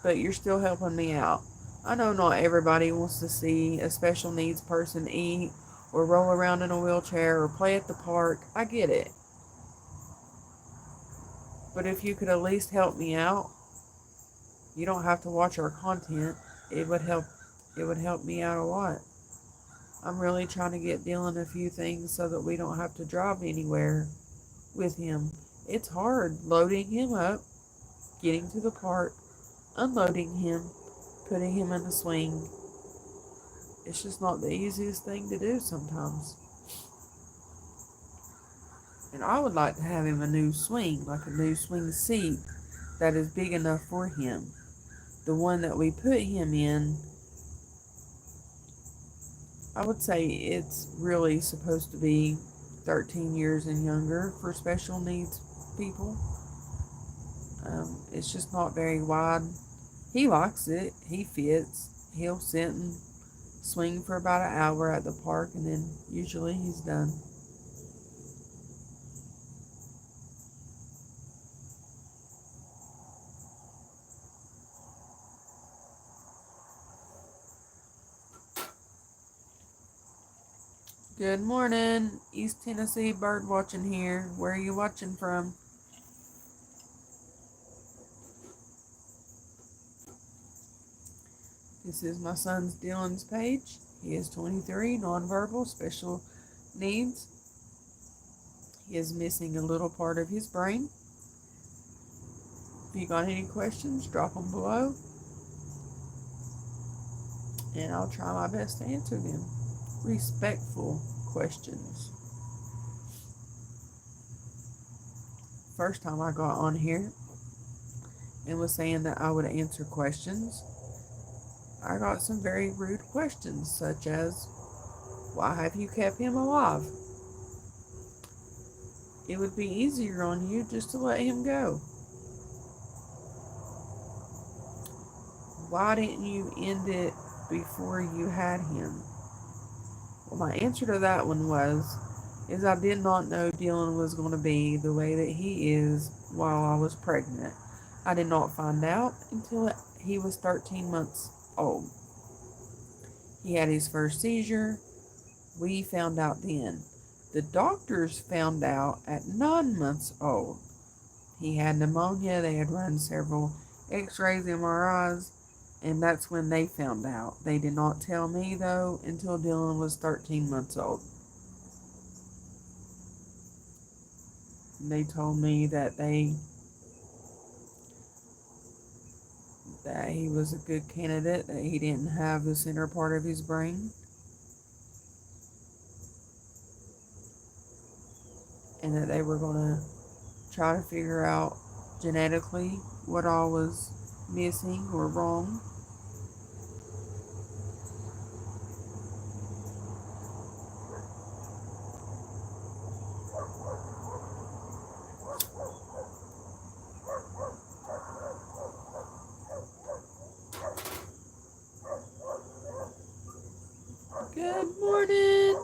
but you're still helping me out. I know not everybody wants to see a special needs person eat or roll around in a wheelchair or play at the park. I get it. But if you could at least help me out, you don't have to watch our content. It would help me out a lot. I'm really trying to get Dylan a few things so that we don't have to drive anywhere with him. It's hard loading him up, getting to the park, unloading him, putting him in the swing. It's just not the easiest thing to do sometimes. And I would like to have him a new swing, like a new swing seat that is big enough for him. The one that we put him in, I would say it's really supposed to be 13 years and younger for special needs people. It's just not very wide. He likes it. He fits. He'll sit and swing for about an hour at the park, and then usually he's done. Good morning, East Tennessee bird watching here. Where are you watching from? This is my son's Dylan's page. He is 23, nonverbal, special needs. He is missing a little part of his brain. If you got any questions, drop them below, and I'll try my best to answer them. Respectful questions. First time I got on here and was saying that I would answer questions, I got some very rude questions, such as, why have you kept him alive? It would be easier on you just to let him go. Why didn't you end it before you had him? Well, my answer to that one is I did not know Dylan was going to be the way that he is while I was pregnant. I did not find out until he was 13 months old. He had his first seizure. We found out then. The doctors found out at 9 months old. He had pneumonia. They had run several x-rays, MRIs, and that's when they found out. They did not tell me, though, until Dylan was 13 months old. They told me that he was a good candidate, that he didn't have the center part of his brain, and that they were going to try to figure out genetically what all was missing or wrong. Good morning.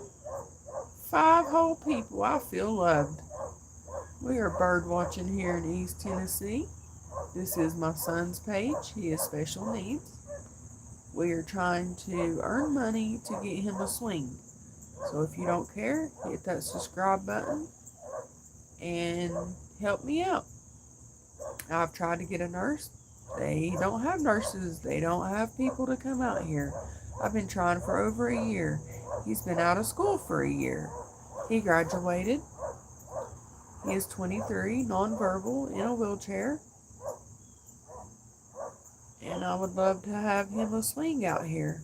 5 whole people. I feel loved. We are bird watching here in East Tennessee. This is my son's page. He has special needs. We are trying to earn money to get him a swing. So if you don't care, hit that subscribe button and help me out. I've tried to get a nurse. They don't have nurses. They don't have people to come out here. I've been trying for over a year. He's been out of school for a year. He graduated. He is 23, nonverbal, in a wheelchair. And I would love to have him a swing out here.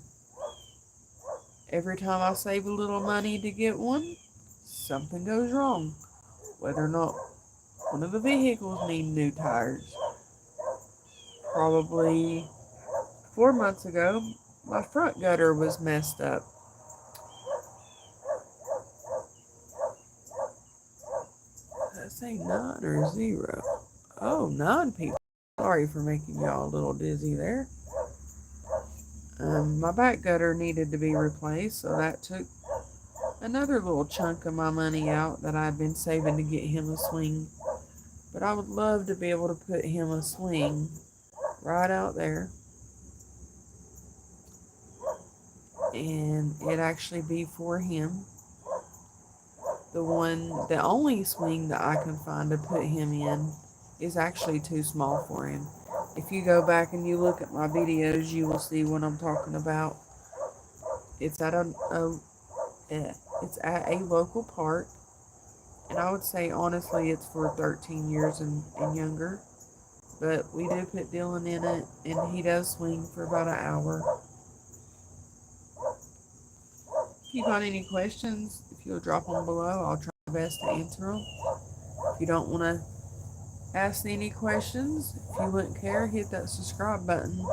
Every time I save a little money to get one, something goes wrong. Whether or not one of the vehicles need new tires. Probably 4 months ago, my front gutter was messed up. Did I say 9 or 0? Oh, 9 people. Sorry for making y'all a little dizzy there. My back gutter needed to be replaced, so that took another little chunk of my money out that I'd been saving to get him a swing. But I would love to be able to put him a swing right out there. And it actually be for him. The only swing that I can find to put him in is actually too small for him. If you go back and you look at my videos, you will see what I'm talking about. It's at a local park, and I would say honestly it's for 13 years and younger. But we do put Dylan in it, and he does swing for about an hour. If you got any questions, if you'll drop them below, I'll try my best to answer them. If you don't want to ask any questions, if you wouldn't care, hit that subscribe button.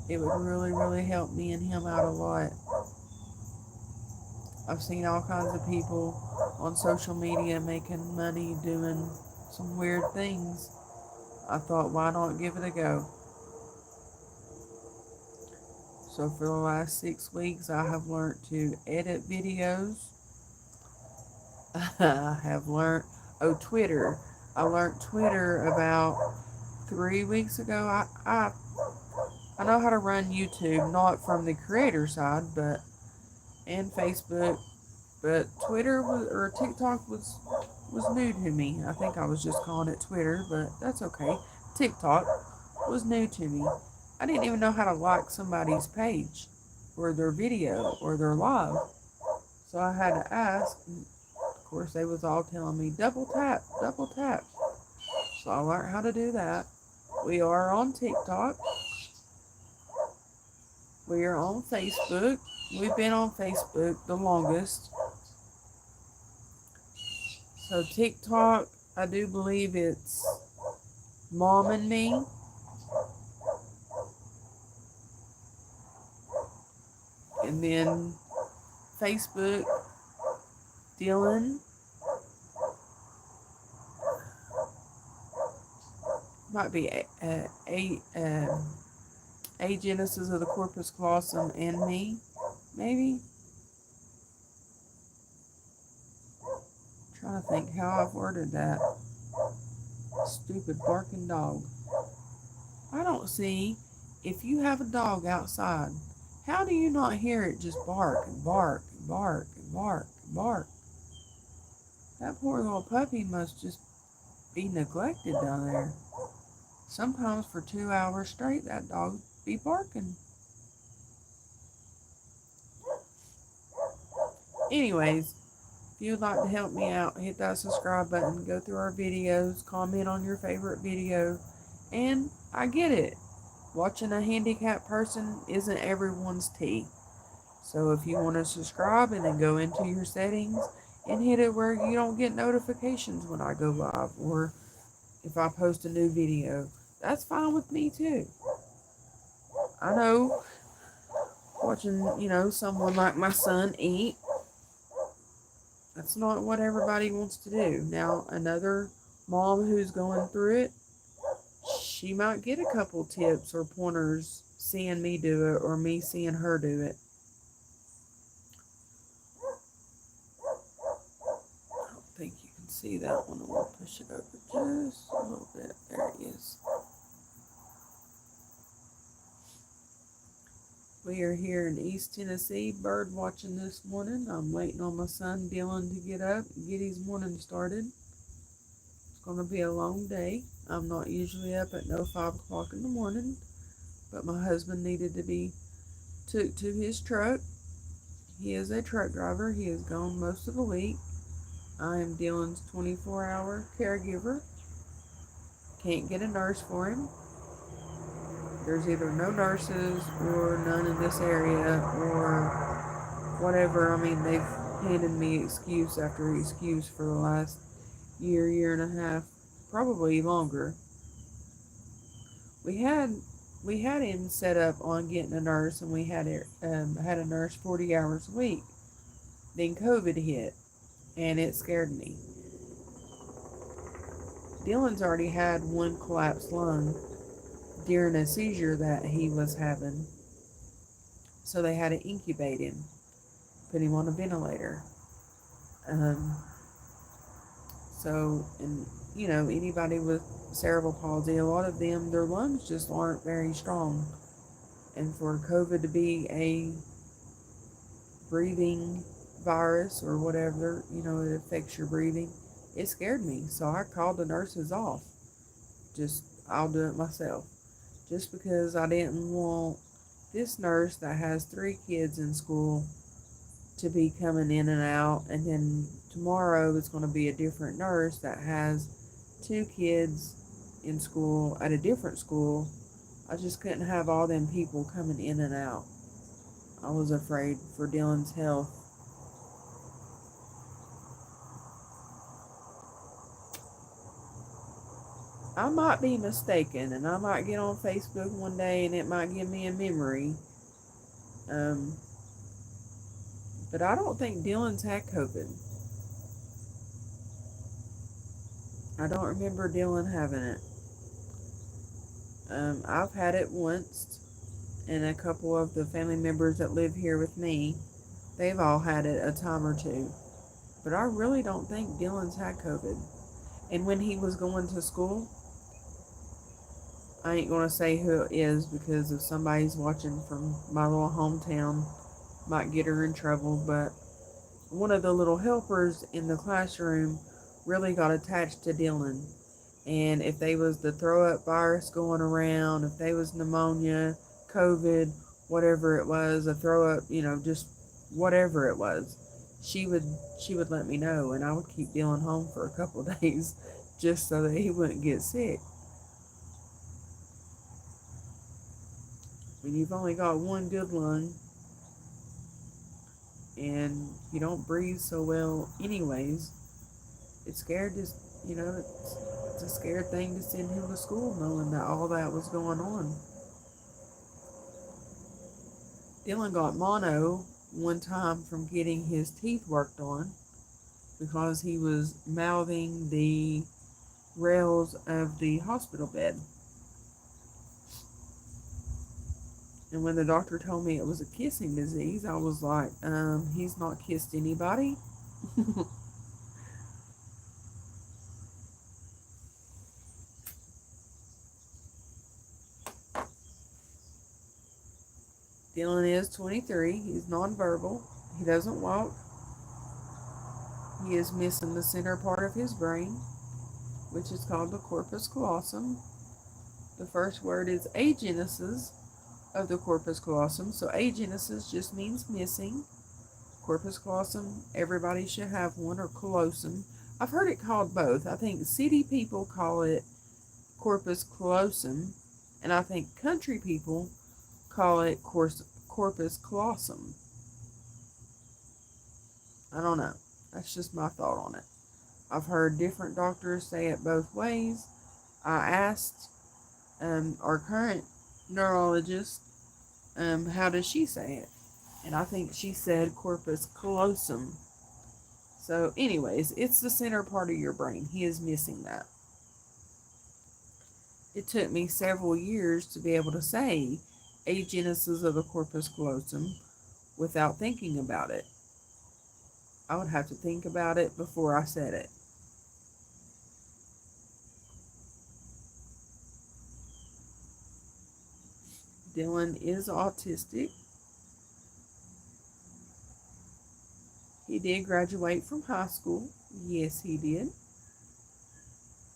It would really, really help me and him out a lot. I've seen all kinds of people on social media making money doing some weird things. I thought, why not give it a go? So for the last 6 weeks, I have learned to edit videos. I have learned, Twitter. I learned Twitter about 3 weeks ago. I know how to run YouTube, not from the creator side, and Facebook, but Twitter or TikTok was new to me. I think I was just calling it Twitter, but that's okay. TikTok was new to me. I didn't even know how to like somebody's page or their video or their live. So I had to ask. And of course, they was all telling me double tap, double tap. So I learned how to do that. We are on TikTok. We are on Facebook. We've been on Facebook the longest. So TikTok, I do believe it's Mom and Me. And then Facebook, Dylan. Might be a Genesis of the Corpus Callosum and me, maybe. Trying to think how I've worded that. Stupid barking dog. I don't see, if you have a dog outside, how do you not hear it just bark and bark and bark and bark and bark? That poor little puppy must just be neglected down there. Sometimes for 2 hours straight, that dog be barking. Anyways, if you'd like to help me out, hit that subscribe button, go through our videos, comment on your favorite video, and I get it. Watching a handicapped person isn't everyone's tea. So if you want to subscribe and then go into your settings and hit it where you don't get notifications when I go live or if I post a new video, that's fine with me too. I know watching, someone like my son eat, that's not what everybody wants to do. Now, another mom who's going through it, she might get a couple tips or pointers seeing me do it or me seeing her do it. I don't think you can see that one. We'll push it over just a little bit. There he is. We are here in East Tennessee bird watching this morning. I'm waiting on my son Dylan to get up and get his morning started. It's going to be a long day. I'm not usually up at no 5 o'clock in the morning, but my husband needed to be took to his truck. He is a truck driver. He is gone most of the week. I am Dylan's 24-hour caregiver. Can't get a nurse for him. There's either no nurses or none in this area or whatever. I mean, they've handed me excuse after excuse for the last year and a half, probably longer. We had him set up on getting a nurse, and we had a nurse 40 hours a week. Then COVID hit, and it scared me. Dylan's already had one collapsed lung during a seizure that he was having. So they had to incubate him, put him on a ventilator. Anybody with cerebral palsy, a lot of them, their lungs just aren't very strong. And for COVID to be a breathing virus or whatever, it affects your breathing, it scared me. So I called the nurses off. I'll do it myself. Just because I didn't want this nurse that has 3 kids in school to be coming in and out, and then tomorrow it's going to be a different nurse that has 2 kids in school at a different school. I just couldn't have all them people coming in and out. I was afraid for Dylan's health. I might be mistaken, and I might get on Facebook one day and it might give me a memory. But I don't think Dylan's had COVID. I don't remember Dylan having it. I've had it once, and a couple of the family members that live here with me, they've all had it a time or two. But I really don't think Dylan's had COVID. And when he was going to school, I ain't going to say who it is because if somebody's watching from my little hometown, might get her in trouble, but one of the little helpers in the classroom really got attached to Dylan. And if they was the throw up virus going around, if they was pneumonia, COVID, whatever it was, a throw up, just whatever it was, she would she would let me know, and I would keep Dylan home for a couple of days just so that he wouldn't get sick. When you've only got one good lung and you don't breathe so well anyways, it's scared to, it's a scared thing to send him to school knowing that all that was going on. Dylan got mono one time from getting his teeth worked on because he was mouthing the rails of the hospital bed. And when the doctor told me it was a kissing disease, I was like, he's not kissed anybody. Dylan is 23. He's nonverbal. He doesn't walk. He is missing the center part of his brain, which is called the corpus callosum. The first word is agenesis of the corpus callosum. So agenesis just means missing. Corpus callosum, everybody should have one, or callosum. I've heard it called both. I think city people call it corpus callosum, and I think country people call it corpus callosum. I don't know. That's just my thought on it. I've heard different doctors say it both ways. I asked our current neurologist, how does she say it? And I think she said corpus callosum. So anyways, it's the center part of your brain. He is missing that. It took me several years to be able to say agenesis of the corpus callosum without thinking about it. I would have to think about it before I said it. Dylan is autistic. He did graduate from high school. Yes, he did.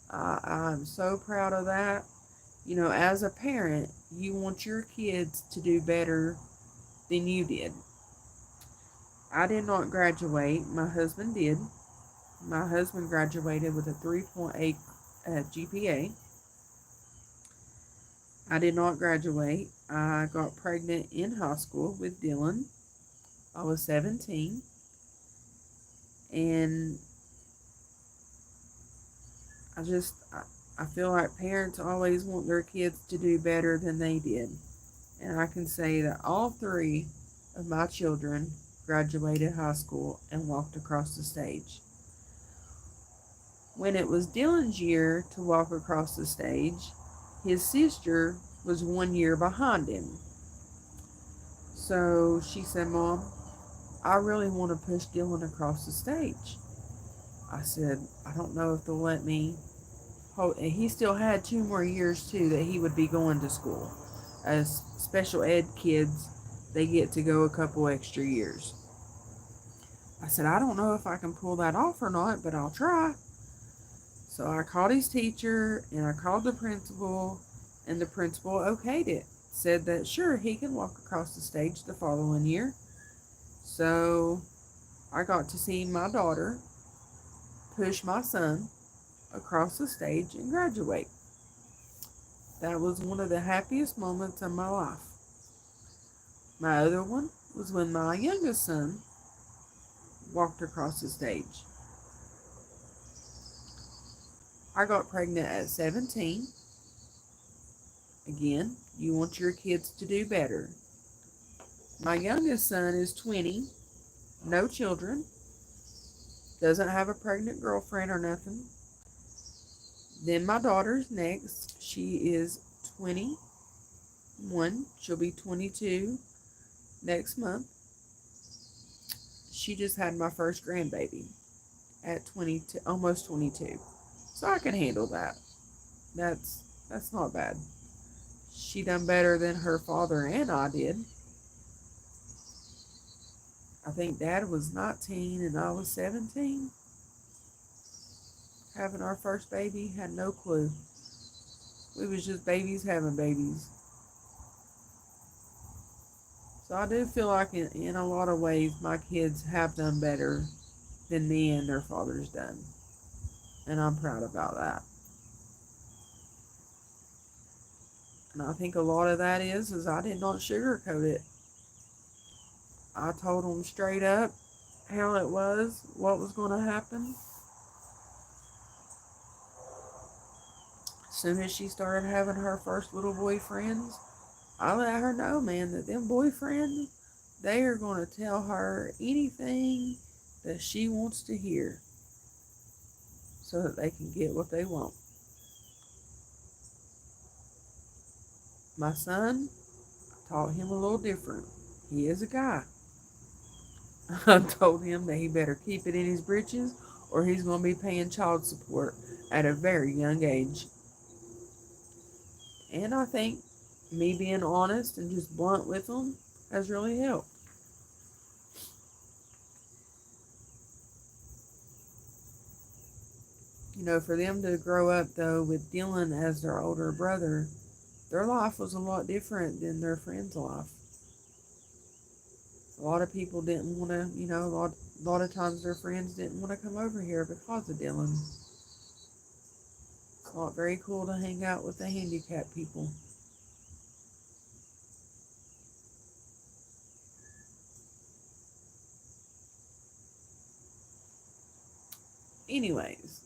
I'm so proud of that. As a parent, you want your kids to do better than you did. I did not graduate. My husband did. My husband graduated with a 3.8 GPA. I did not graduate. I got pregnant in high school with Dylan. I was 17. And I feel like parents always want their kids to do better than they did. And I can say that all three of my children graduated high school and walked across the stage. When it was Dylan's year to walk across the stage, his sister was 1 year behind him. So she said, "Mom, I really want to push Dylan across the stage." I said, "I don't know if they'll let me." And he still had 2 more years too that he would be going to school. As special ed kids, they get to go a couple extra years. I said, "I don't know if I can pull that off or not, but I'll try." So I called his teacher and I called the principal, and the principal okayed it. Said that sure, he can walk across the stage the following year. So I got to see my daughter push my son across the stage and graduate. That was one of the happiest moments of my life. My other one was when my youngest son walked across the stage. I got pregnant at 17. Again, you want your kids to do better. My youngest son is 20, no children, doesn't have a pregnant girlfriend or nothing. Then my daughter's next. She is 21. She'll be 22 next month. She just had my first grandbaby at 22, almost 22. So I can handle that. That's not bad. She done better than her father and I did. I think Dad was 19 and I was 17. having our first baby, had no clue. We was just babies having babies. So I do feel like in a lot of ways my kids have done better than me and their fathers done. And I'm proud about that. And I think a lot of that is I did not sugarcoat it. I told them straight up how it was, what was going to happen. As soon as she started having her first little boyfriends, I let her know, man, that them boyfriends, they are going to tell her anything that she wants to hear so that they can get what they want. My son, I taught him a little different. He is a guy. I told him that he better keep it in his britches or he's going to be paying child support at a very young age. And I think me being honest and just blunt with him has really helped. You know, for them to grow up, though, with Dylan as their older brother, their life was a lot different than their friend's life. A lot of people didn't want to, a lot of times their friends didn't want to come over here because of Dylan. It's not very cool to hang out with the handicapped people. Anyways,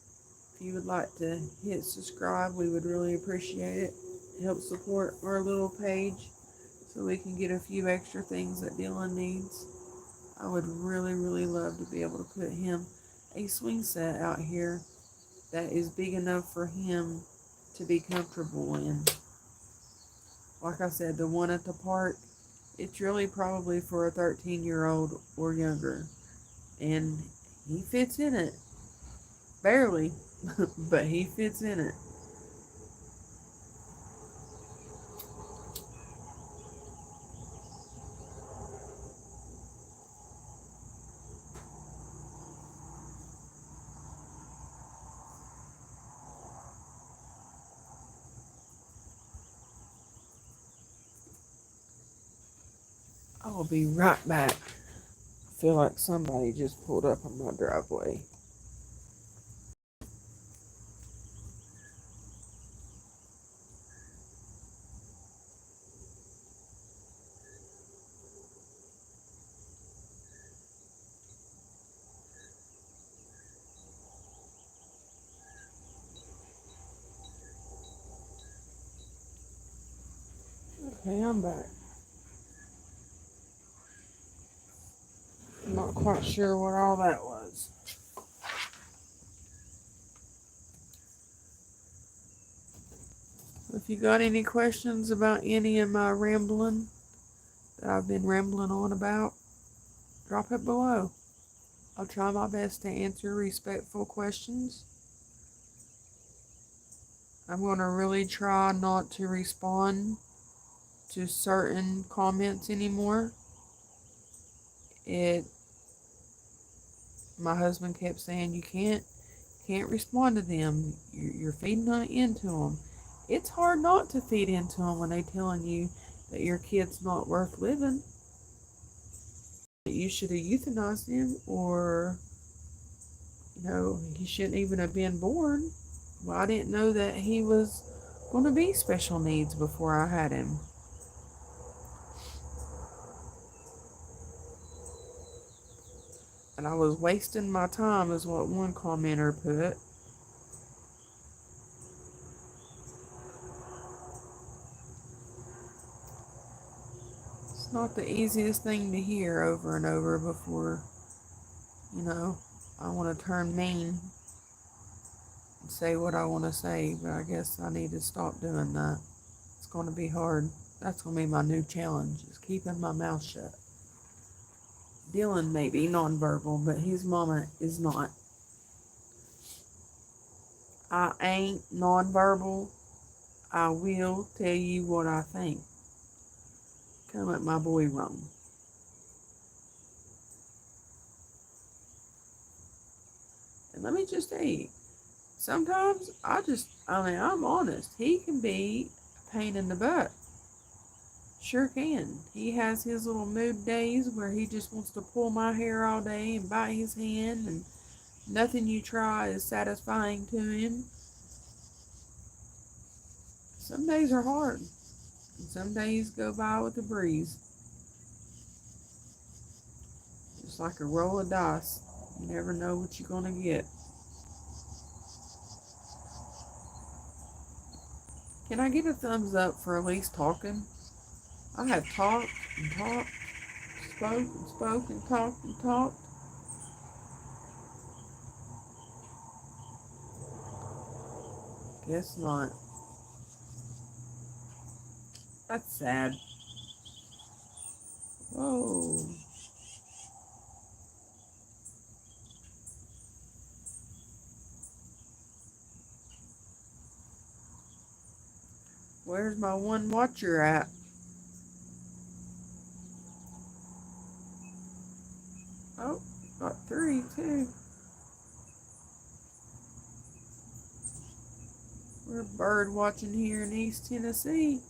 if you would like to hit subscribe, we would really appreciate it. Help support our little page so we can get a few extra things that Dylan needs. I would really, really love to be able to put him a swing set out here that is big enough for him to be comfortable in. Like I said, the one at the park, it's really probably for a 13-year-old or younger. And he fits in it. Barely, but he fits in it. I will be right back. I feel like somebody just pulled up on my driveway. Okay, I'm back. I'm not quite sure what all that was. If you got any questions about any of my rambling that I've been rambling on about, drop it below. I'll try my best to answer respectful questions. I'm going to really try not to respond to certain comments anymore. My husband kept saying, you can't respond to them. You're feeding into them. It's hard not to feed into them when they're telling you that your kid's not worth living. That you should have euthanized him, or he shouldn't even have been born. Well, I didn't know that he was going to be special needs before I had him. And I was wasting my time, is what one commenter put. It's not the easiest thing to hear over and over before, I want to turn mean and say what I want to say, but I guess I need to stop doing that. It's going to be hard. That's going to be my new challenge, is keeping my mouth shut. Dylan may be nonverbal, but his mama is not. I ain't nonverbal. I will tell you what I think. Come at my boy wrong. And let me just tell you, Sometimes I'm honest. He can be a pain in the butt. Sure can. He has his little mood days where he just wants to pull my hair all day and bite his hand, and nothing you try is satisfying to him. Some days are hard, and some days go by with a breeze. Just like a roll of dice. You never know what you're going to get. Can I get a thumbs up for Elise talking? I have talked and talked, spoke and talked and talked. Guess not. That's sad. Whoa. Where's my one watcher at? Oh, got three too. We're bird watching here in East Tennessee.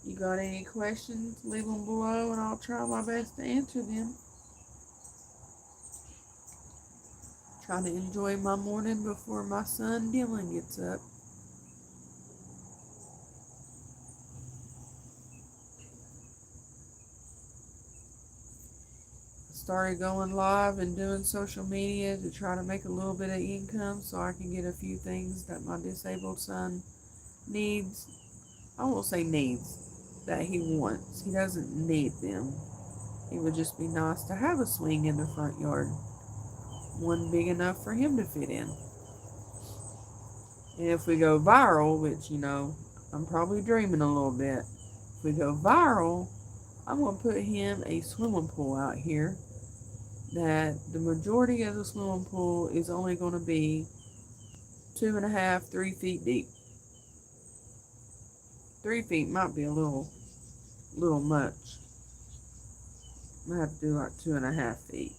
You got any questions? Leave them below and I'll try my best to answer them. Trying to enjoy my morning before my son Dylan gets up. Started going live and doing social media to try to make a little bit of income so I can get a few things that my disabled son needs. I won't say needs, that he wants. He doesn't need them. It would just be nice to have a swing in the front yard. One big enough for him to fit in. And if we go viral, which, I'm probably dreaming a little bit. If we go viral, I'm going to put him a swimming pool out here that the majority of the swimming pool is only going to be 2.5, 3 feet deep. 3 feet might be a little much. I might have to do like 2.5 feet.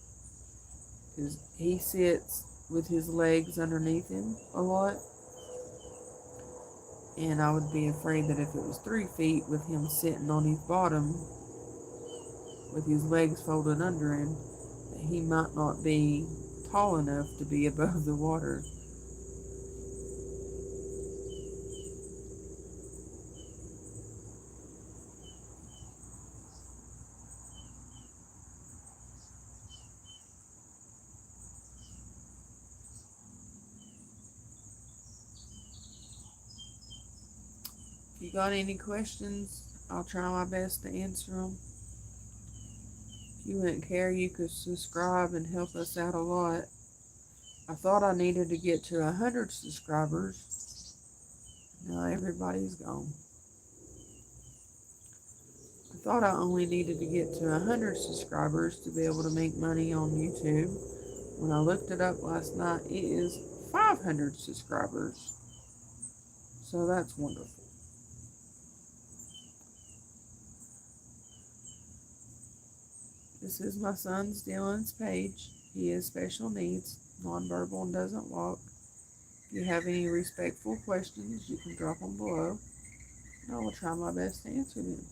Because he sits with his legs underneath him a lot. And I would be afraid that if it was 3 feet with him sitting on his bottom with his legs folded under him, that he might not be tall enough to be above the water. If you got any questions, I'll try my best to answer them. If you wouldn't care, you could subscribe and help us out a lot. I thought I needed to get to 100 subscribers. Now everybody's gone. I thought I only needed to get to 100 subscribers to be able to make money on YouTube. When I looked it up last night, it is 500 subscribers. So that's wonderful. This is my son's Dylan's page. He has special needs, nonverbal and doesn't walk. If you have any respectful questions, you can drop them below, and I will try my best to answer them.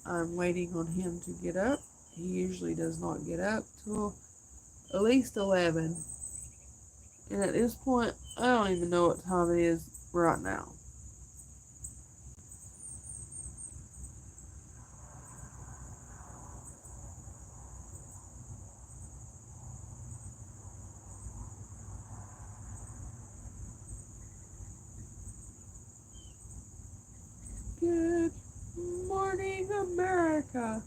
I'm waiting on him to get up. He usually does not get up till at least 11. And at this point, I don't even know what time it is right now. Good morning, America.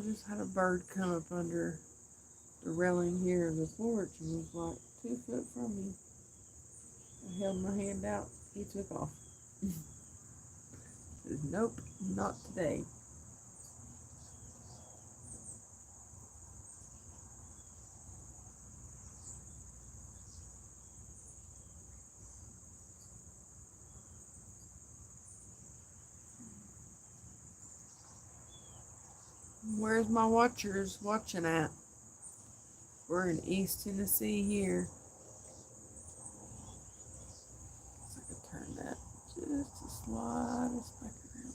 just had a bird come up under the railing here of the porch and was like 2 foot from me. I held my hand out. He took off. Says, nope, not today. Where's my watchers watching at? We're in East Tennessee here. So I could turn that just the slightest back around.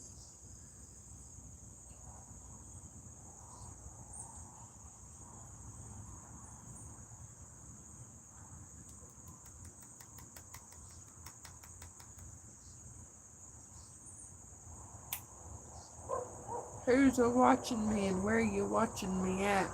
Who's watching me and where are you watching me at?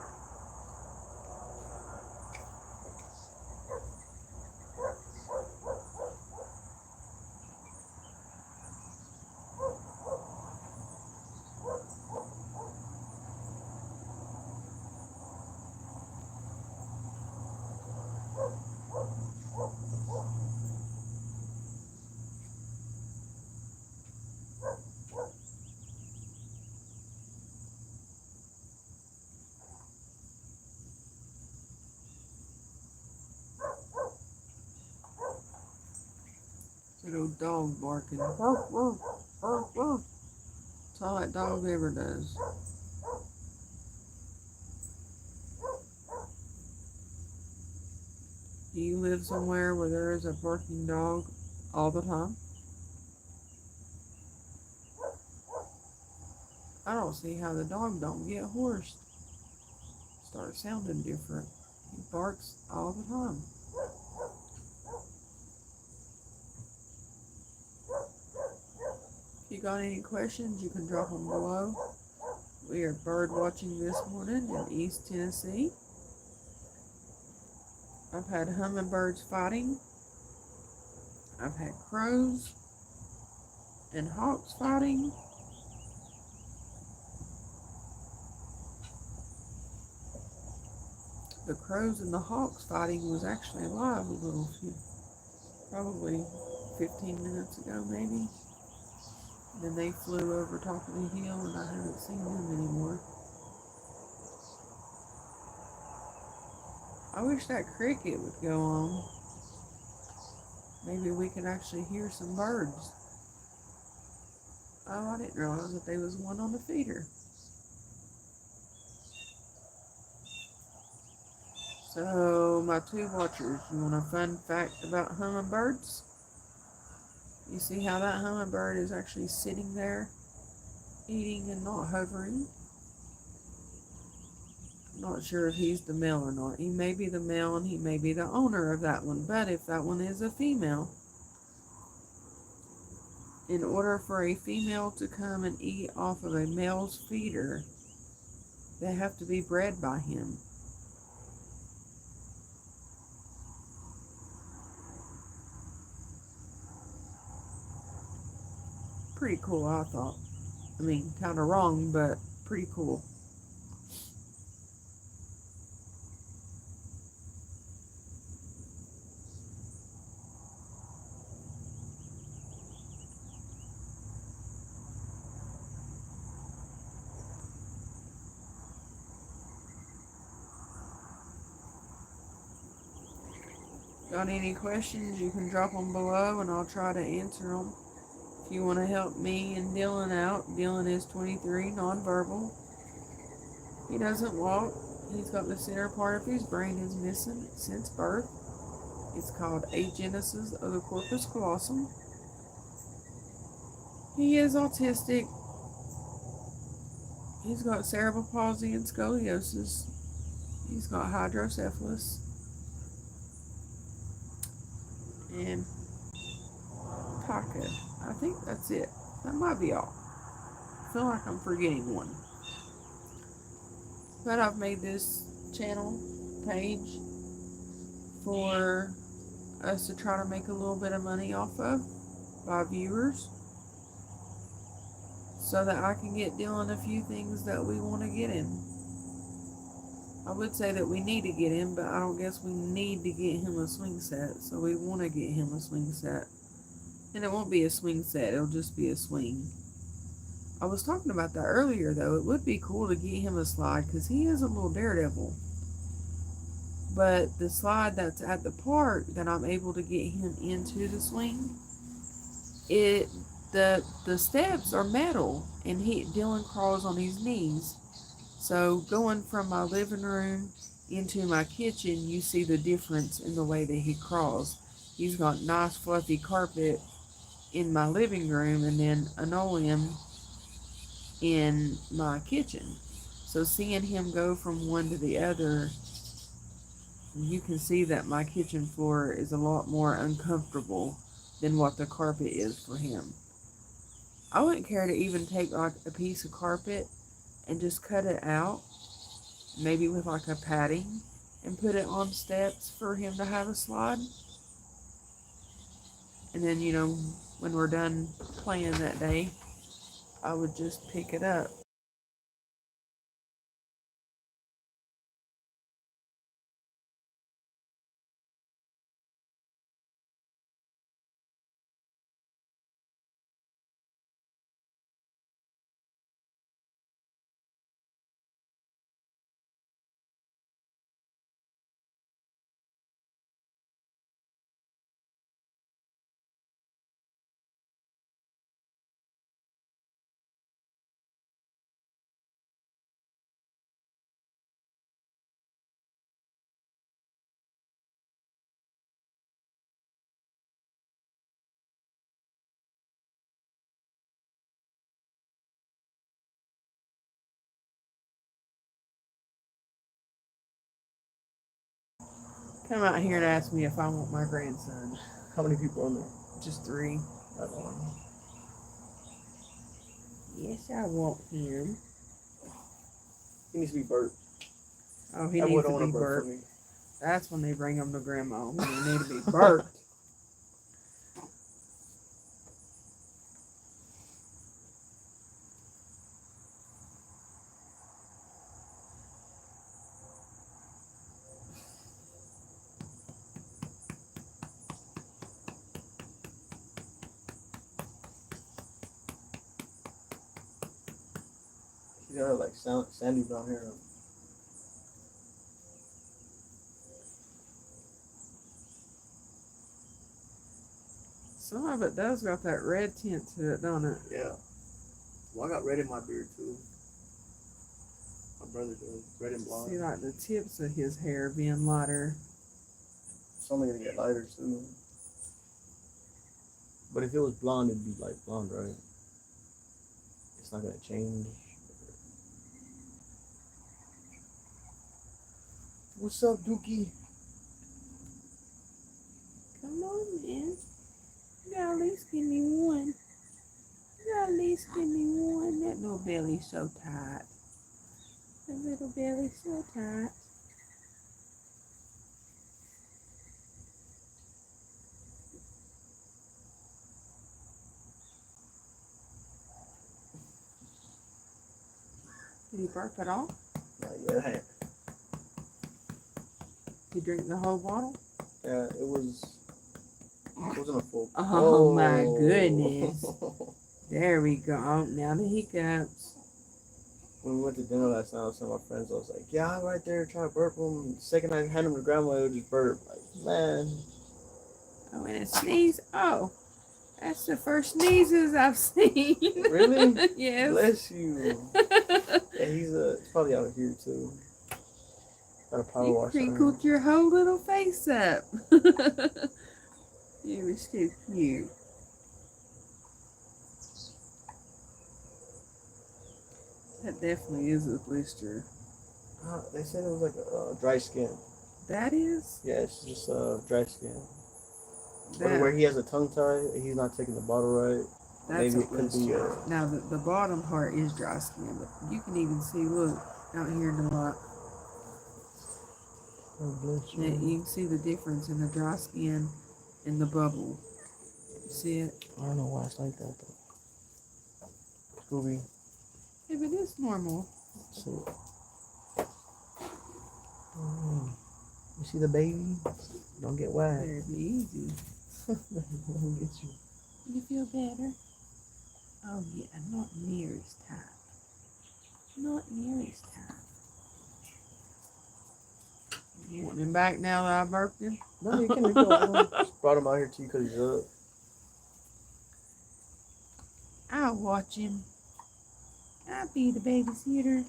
That old dog barking. That's all that dog ever does. Do you live somewhere where there is a barking dog all the time? I don't see how the dog don't get hoarse. Start sounding different. He barks all the time. If you got any questions, you can drop them below. We are bird watching this morning in East Tennessee. I've had hummingbirds fighting. I've had crows and hawks fighting. The crows and the hawks fighting was actually live a little few, probably 15 minutes ago maybe. Then they flew over top of the hill and I haven't seen them anymore. I wish that cricket would go on. Maybe we could actually hear some birds. Oh, I didn't realize that there was one on the feeder. So, my two watchers, you want a fun fact about hummingbirds? You see how that hummingbird is actually sitting there, eating and not hovering? I'm not sure if he's the male or not. He may be the male and he may be the owner of that one, but if that one is a female, in order for a female to come and eat off of a male's feeder, they have to be bred by him. Pretty cool, I thought. I mean, kind of wrong, but pretty cool. Got any questions, you can drop them below and I'll try to answer them. If you want to help me and Dylan out, Dylan is 23, nonverbal. He doesn't walk. He's got the center part of his brain is missing since birth. It's called agenesis of the corpus callosum. He is autistic. He's got cerebral palsy and scoliosis. He's got hydrocephalus. And pocket. I think that's it. That might be all. I feel like I'm forgetting one. But I've made this channel page for us to try to make a little bit of money off of by viewers. so that I can get Dylan a few things that we want to get him. I would say that we need to get him, but I don't guess we need to get him a swing set. So we want to get him a swing set. And it won't be a swing set, it'll just be a swing. I was talking about that earlier, though. It would be cool to get him a slide because he is a little daredevil. But the slide that's at the park that I'm able to get him into the swing, the steps are metal, and Dylan crawls on his knees. So going from my living room into my kitchen, you see the difference in the way that he crawls. He's got nice fluffy carpet in my living room and then linoleum in my kitchen. So seeing him go from one to the other, you can see that my kitchen floor is a lot more uncomfortable than what the carpet is for him. I wouldn't care to even take like a piece of carpet and just cut it out, maybe with like a padding, and put it on steps for him to have a slide. And then, when we're done playing that day, I would just pick it up. Come out here and ask me if I want my grandson. How many people are there? Just 3. That's one. Yes, I want him. He needs to be burped. Oh, he needs to be burped. That's when they bring him to grandma. When they need to be burped. He's got like sandy brown hair. Some of it does got that red tint to it, don't it? Yeah. Well, I got red in my beard too. My brother does. Red and blonde. See, like the tips of his hair being lighter. It's only gonna get lighter soon. But if it was blonde, it'd be like blonde, right? It's not gonna change. What's up, Dookie? Come on, man. You gotta at least give me one. You gotta at least give me one. That little belly's so tight. That little belly's so tight. Did he burp at all? Not yet. Did he drink the whole bottle? Yeah, it wasn't a full. Oh my goodness. There we go. Now the hiccups. When we went to dinner last night, I was telling my friends, I was like, yeah, I'm right there trying to burp him. The second I hand him to grandma, it would just burp. Like, man. Oh, and a sneeze. Oh, that's the first sneezes I've seen. Really? Yes. Bless you. Yeah, he's probably out here too. Got a power wash. You crinkled your whole little face up. You were so cute. That definitely is a blister. They said it was like a dry skin. That is? Yeah, it's just dry skin. But where he has a tongue tie, he's not taking the bottle right. That's maybe a blister. Now the bottom part is dry skin, but you can even see, look, out here in the lot. Oh, you can see the difference in the dry skin and the bubble. You see it? I don't know why it's like that though. Scooby. If it is normal. Let's see. You see the baby? Don't get wet. Better be easy. Don't get you. You feel better? Oh yeah, not near as tight. Not near as tight. You want him back now that I burped him? No, you can go. Just brought him out here to you because he's up. I'll watch him. I'll be the babysitter.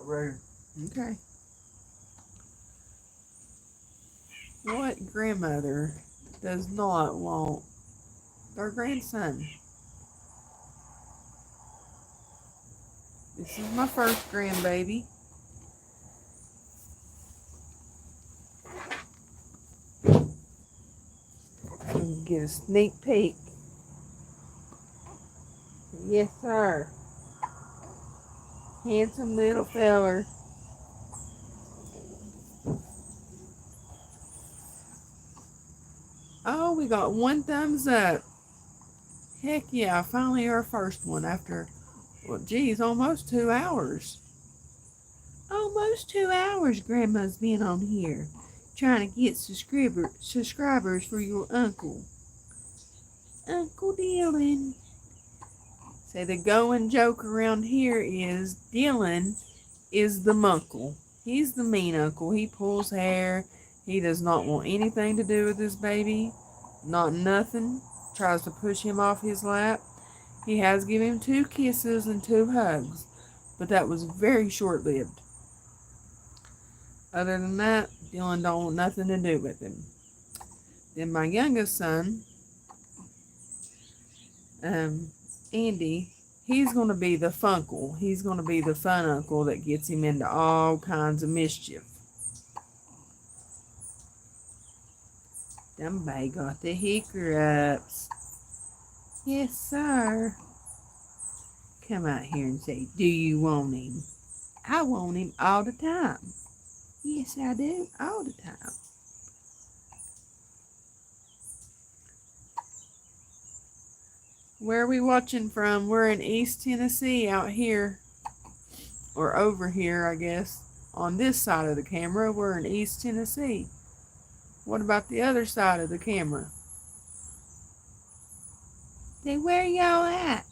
I'm ready. Okay. What grandmother does not want their grandson? This is my first grandbaby. Get a sneak peek. Yes, sir. Handsome little feller. Oh, we got one thumbs up. Heck yeah, finally our first one after, well, geez, almost 2 hours. Almost 2 hours Grandma's been on here trying to get subscribers for your uncle. Uncle Dylan. Say the going joke around here is Dylan is the munkle. He's the mean uncle. He pulls hair. He does not want anything to do with this baby. Not nothing. Tries to push him off his lap. He has given him 2 kisses and 2 hugs, but that was very short-lived. Other than that, Dylan don't want nothing to do with him. Then my youngest son, Andy, he's going to be the funkle. He's going to be the fun uncle that gets him into all kinds of mischief. Somebody got the hiccups. Yes, sir. Come out here and say, do you want him? I want him all the time. Yes, I do, all the time. Where are we watching from? We're in East Tennessee out here, or over here, I guess. On this side of the camera, we're in East Tennessee. What about the other side of the camera? Say, where y'all at?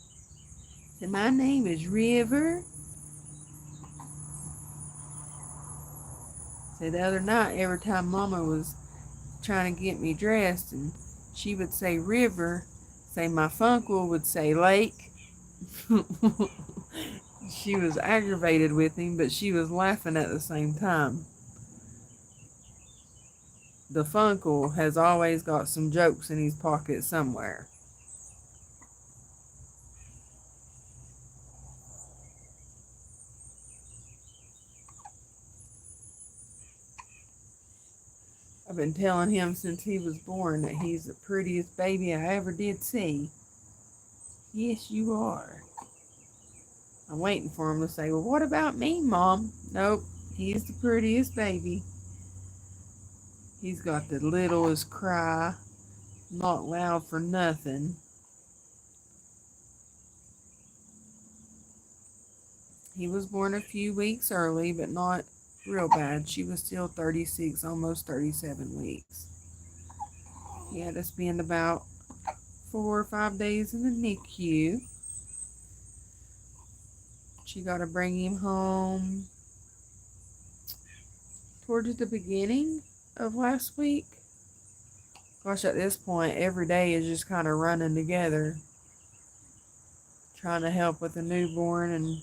Say, my name is River. Say, the other night, every time Mama was trying to get me dressed, and she would say River, say my funkle would say Lake. She was aggravated with him, but she was laughing at the same time. The funkle has always got some jokes in his pocket somewhere. I've been telling him since he was born that he's the prettiest baby I ever did see. Yes, you are. I'm waiting for him to say, well, what about me, Mom? Nope, he's the prettiest baby. He's got the littlest cry, not loud for nothing. He was born a few weeks early, but not real bad. She was still 36, almost 37 weeks. He had to spend about 4 or 5 days in the NICU. She got to bring him home towards the beginning of last week. Gosh, at this point, every day is just kind of running together. Trying to help with the newborn and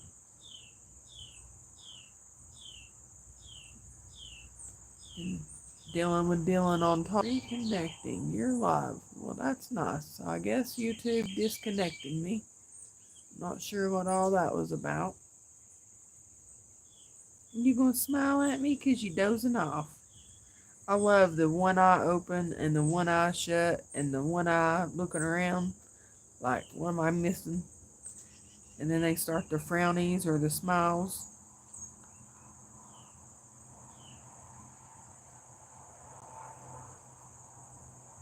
dealing with Dylan on top. Reconnecting, you're live. Well, that's nice. So I guess YouTube disconnected me. Not sure what all that was about. You gonna smile at me because you dozing off. I love the one eye open and the one eye shut and the one eye looking around like, what am I missing? And then they start the frownies or the smiles.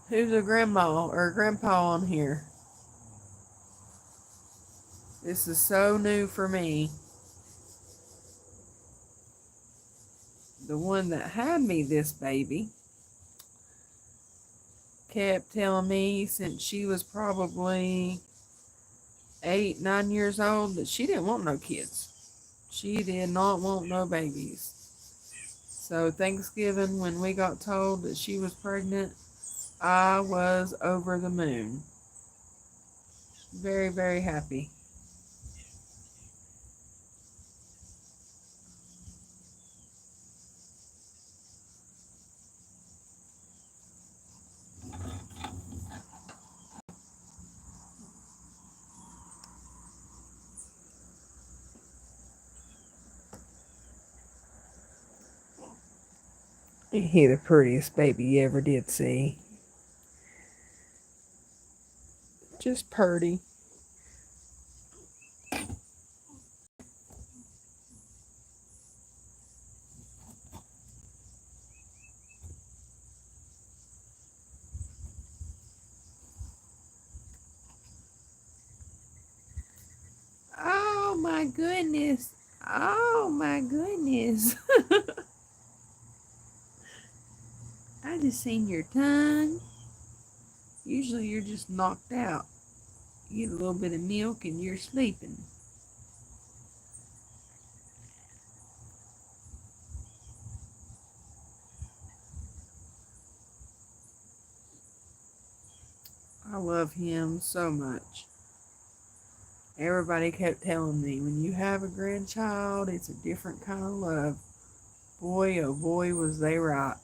Who's a grandma or a grandpa on here? This is so new for me. The one that had me this baby kept telling me since she was probably 8, 9 years old that she didn't want no kids. She did not want no babies. So Thanksgiving, when we got told that she was pregnant, I was over the moon. Very, very happy. He the prettiest baby you ever did see. Just purty. Oh my goodness. Oh my goodness. I just seen your tongue. Usually you're just knocked out. You get a little bit of milk and you're sleeping. I love him so much. Everybody kept telling me when you have a grandchild, it's a different kind of love. Boy, oh boy, was they right.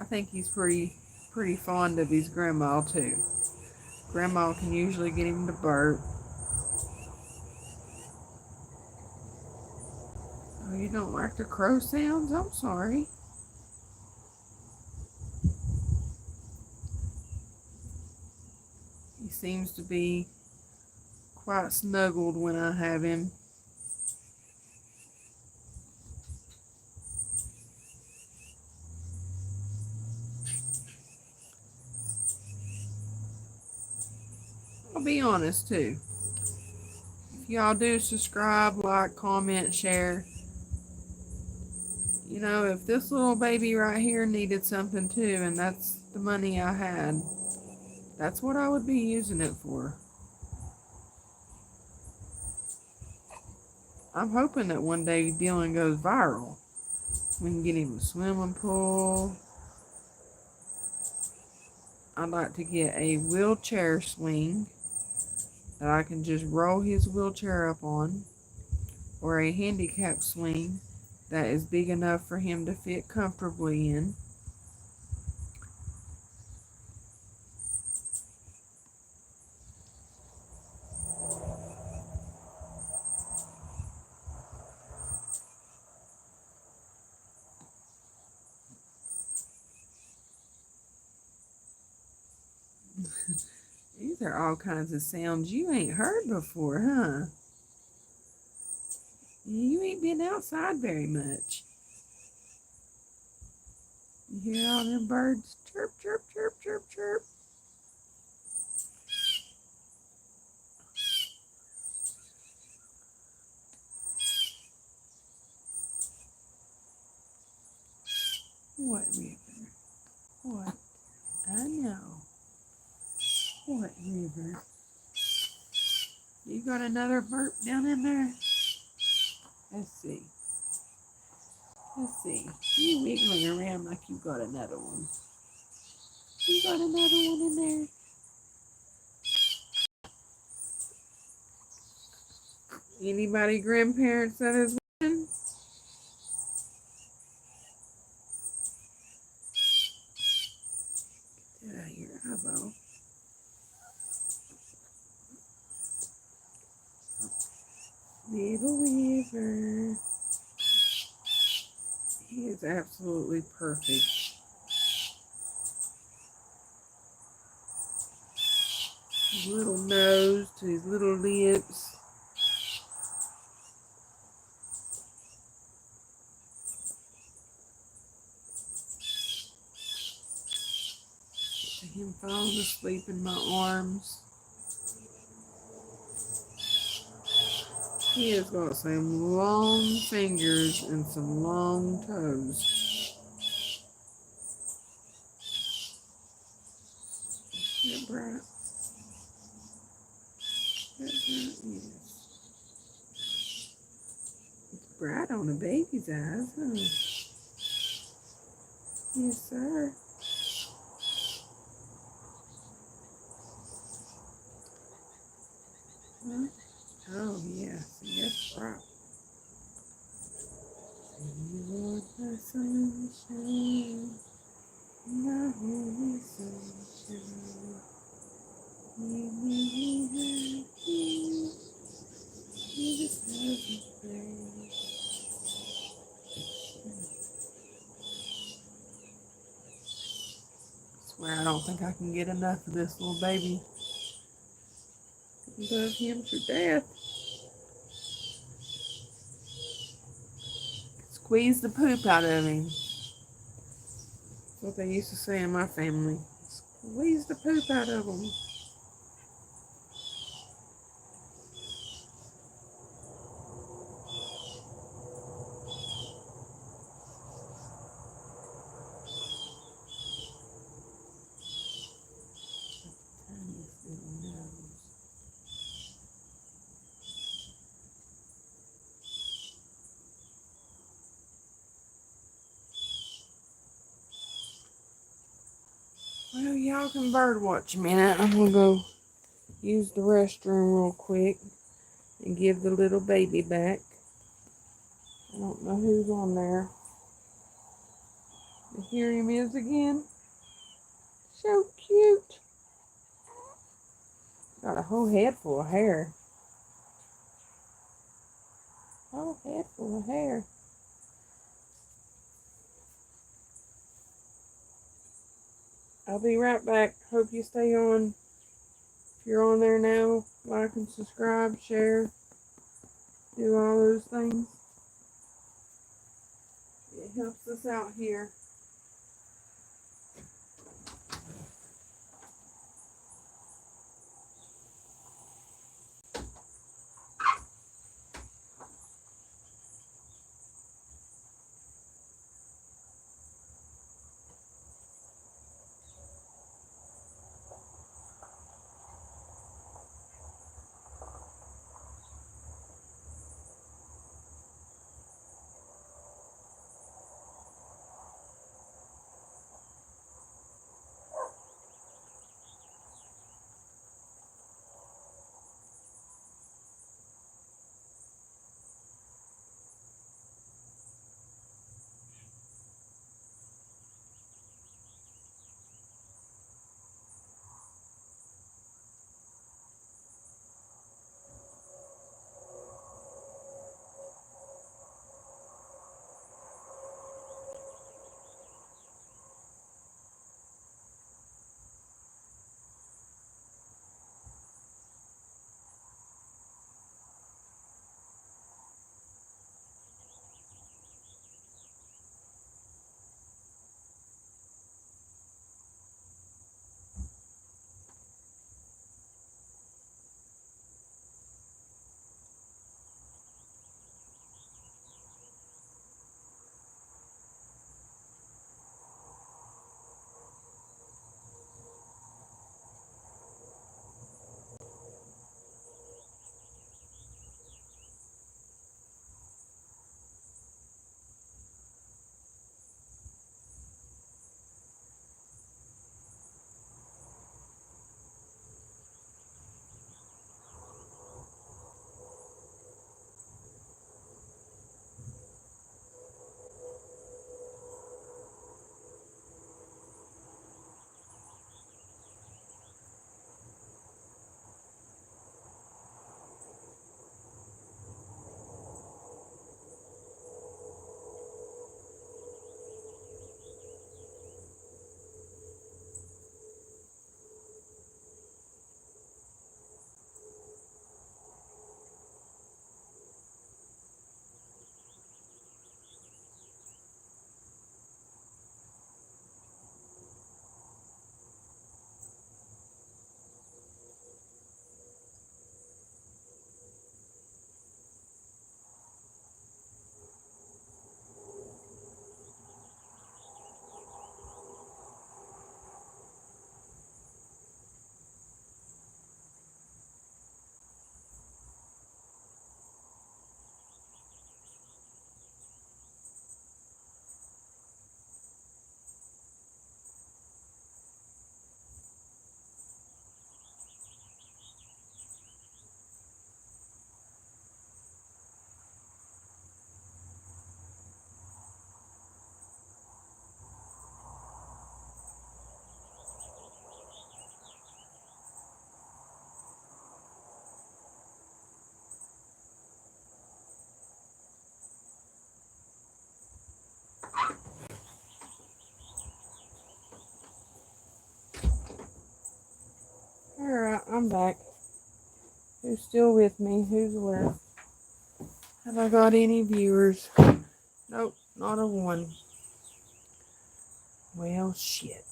I think he's pretty fond of his grandma too. Grandma can usually get him to burp. Oh, you don't like the crow sounds? I'm sorry. He seems to be quite snuggled when I have him. I'll be honest too. If y'all do subscribe, like, comment, share, you know, if this little baby right here needed something too, and that's the money I had, that's what I would be using it for. I'm hoping that one day Dylan goes viral. We can get him a swimming pool. I'd like to get a wheelchair swing that I can just roll his wheelchair up on, or a handicap swing that is big enough for him to fit comfortably in. These are all kinds of sounds you ain't heard before, huh? You ain't been outside very much. You hear all them birds chirp, chirp, chirp, chirp, chirp. What river? What? I know. What river? You got another burp down in there? Let's see. Let's see. You wiggling around like you got another one. You got another one in there? Anybody grandparents that is watching? Get out of here, eyeball. Little river. He is absolutely perfect. His little nose to his little lips. him falling asleep in my arms. He has got some long fingers and some long toes. That bright? That bright? Yes. It's bright on a baby's eyes, huh? Yes, sir. Huh? Oh, yes. Yes, right. You are the sunshine, my holy sunshine. You make me happy. You just have a place. I swear I don't think I can get enough of this little baby. I love him to death. Squeeze the poop out of him. That's what they used to say in my family. Squeeze the poop out of him. Tiniest little nose. Well, y'all can bird watch a minute. I'm gonna go use the restroom real quick and give the little baby back. I don't know who's on there. But here he is again. So cute. Got a whole head full of hair. Whole head full of hair. I'll be right back. Hope you stay on. If you're on there now, like and subscribe, share, do all those things. It helps us out here. I'm back. Who's still with me? Who's left? Have I got any viewers? Nope, not a one. Well, shit.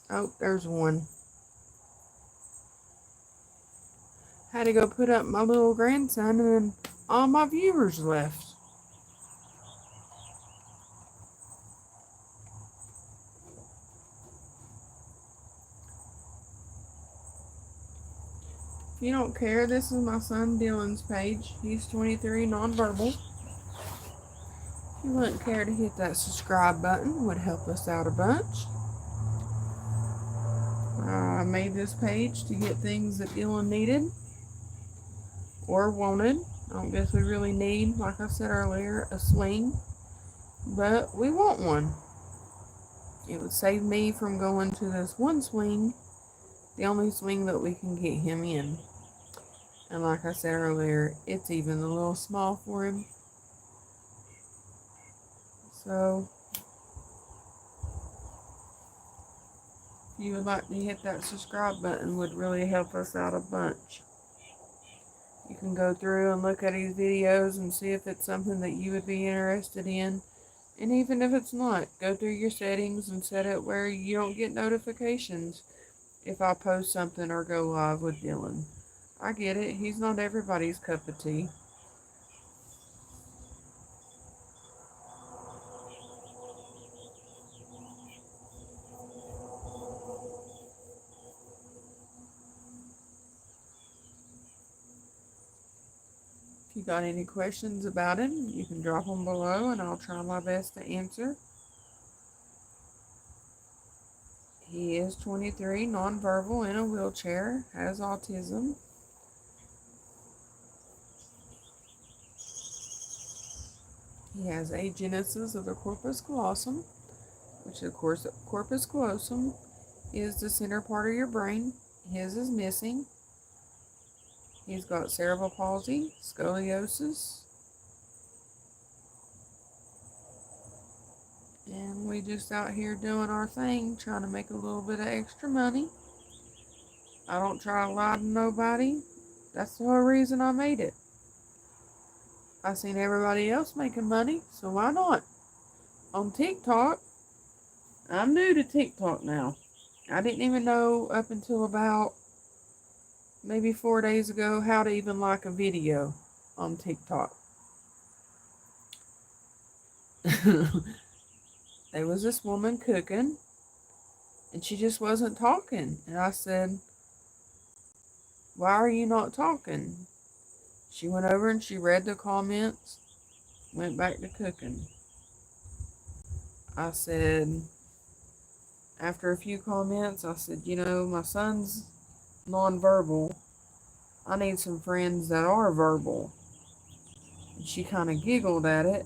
Oh, there's one. Had to go put up my little grandson, and then all my viewers left. If you don't care, this is my son Dylan's page. He's 23, nonverbal. If you wouldn't care to hit that subscribe button, would help us out a bunch. I made this page to get things that Dylan needed or wanted. I don't guess we really need, like I said earlier, a swing, but we want one. It would save me from going to this one swing, the only swing that we can get him in. And like I said earlier, it's even a little small for him. So, if you would like to hit that subscribe button, would really help us out a bunch. You can go through and look at his videos and see if it's something that you would be interested in. And even if it's not, go through your settings and set it where you don't get notifications if I post something or go live with Dylan. I get it. He's not everybody's cup of tea. If you got any questions about him, you can drop them below and I'll try my best to answer. He is 23, nonverbal, in a wheelchair, has autism. He has agenesis of the corpus callosum, which of course, corpus callosum is the center part of your brain. His is missing. He's got cerebral palsy, scoliosis, and we just out here doing our thing, trying to make a little bit of extra money. I don't try to lie to nobody. That's the whole reason I made it. I seen everybody else making money, so why not? On TikTok, I'm new to TikTok now. I didn't even know up until about maybe 4 days ago how to even like a video on TikTok. There was this woman cooking, and she just wasn't talking. And I said, "Why are you not talking?" She went over and she read the comments, went back to cooking. I said, after a few comments, I said, my son's nonverbal. I need some friends that are verbal. And she kind of giggled at it.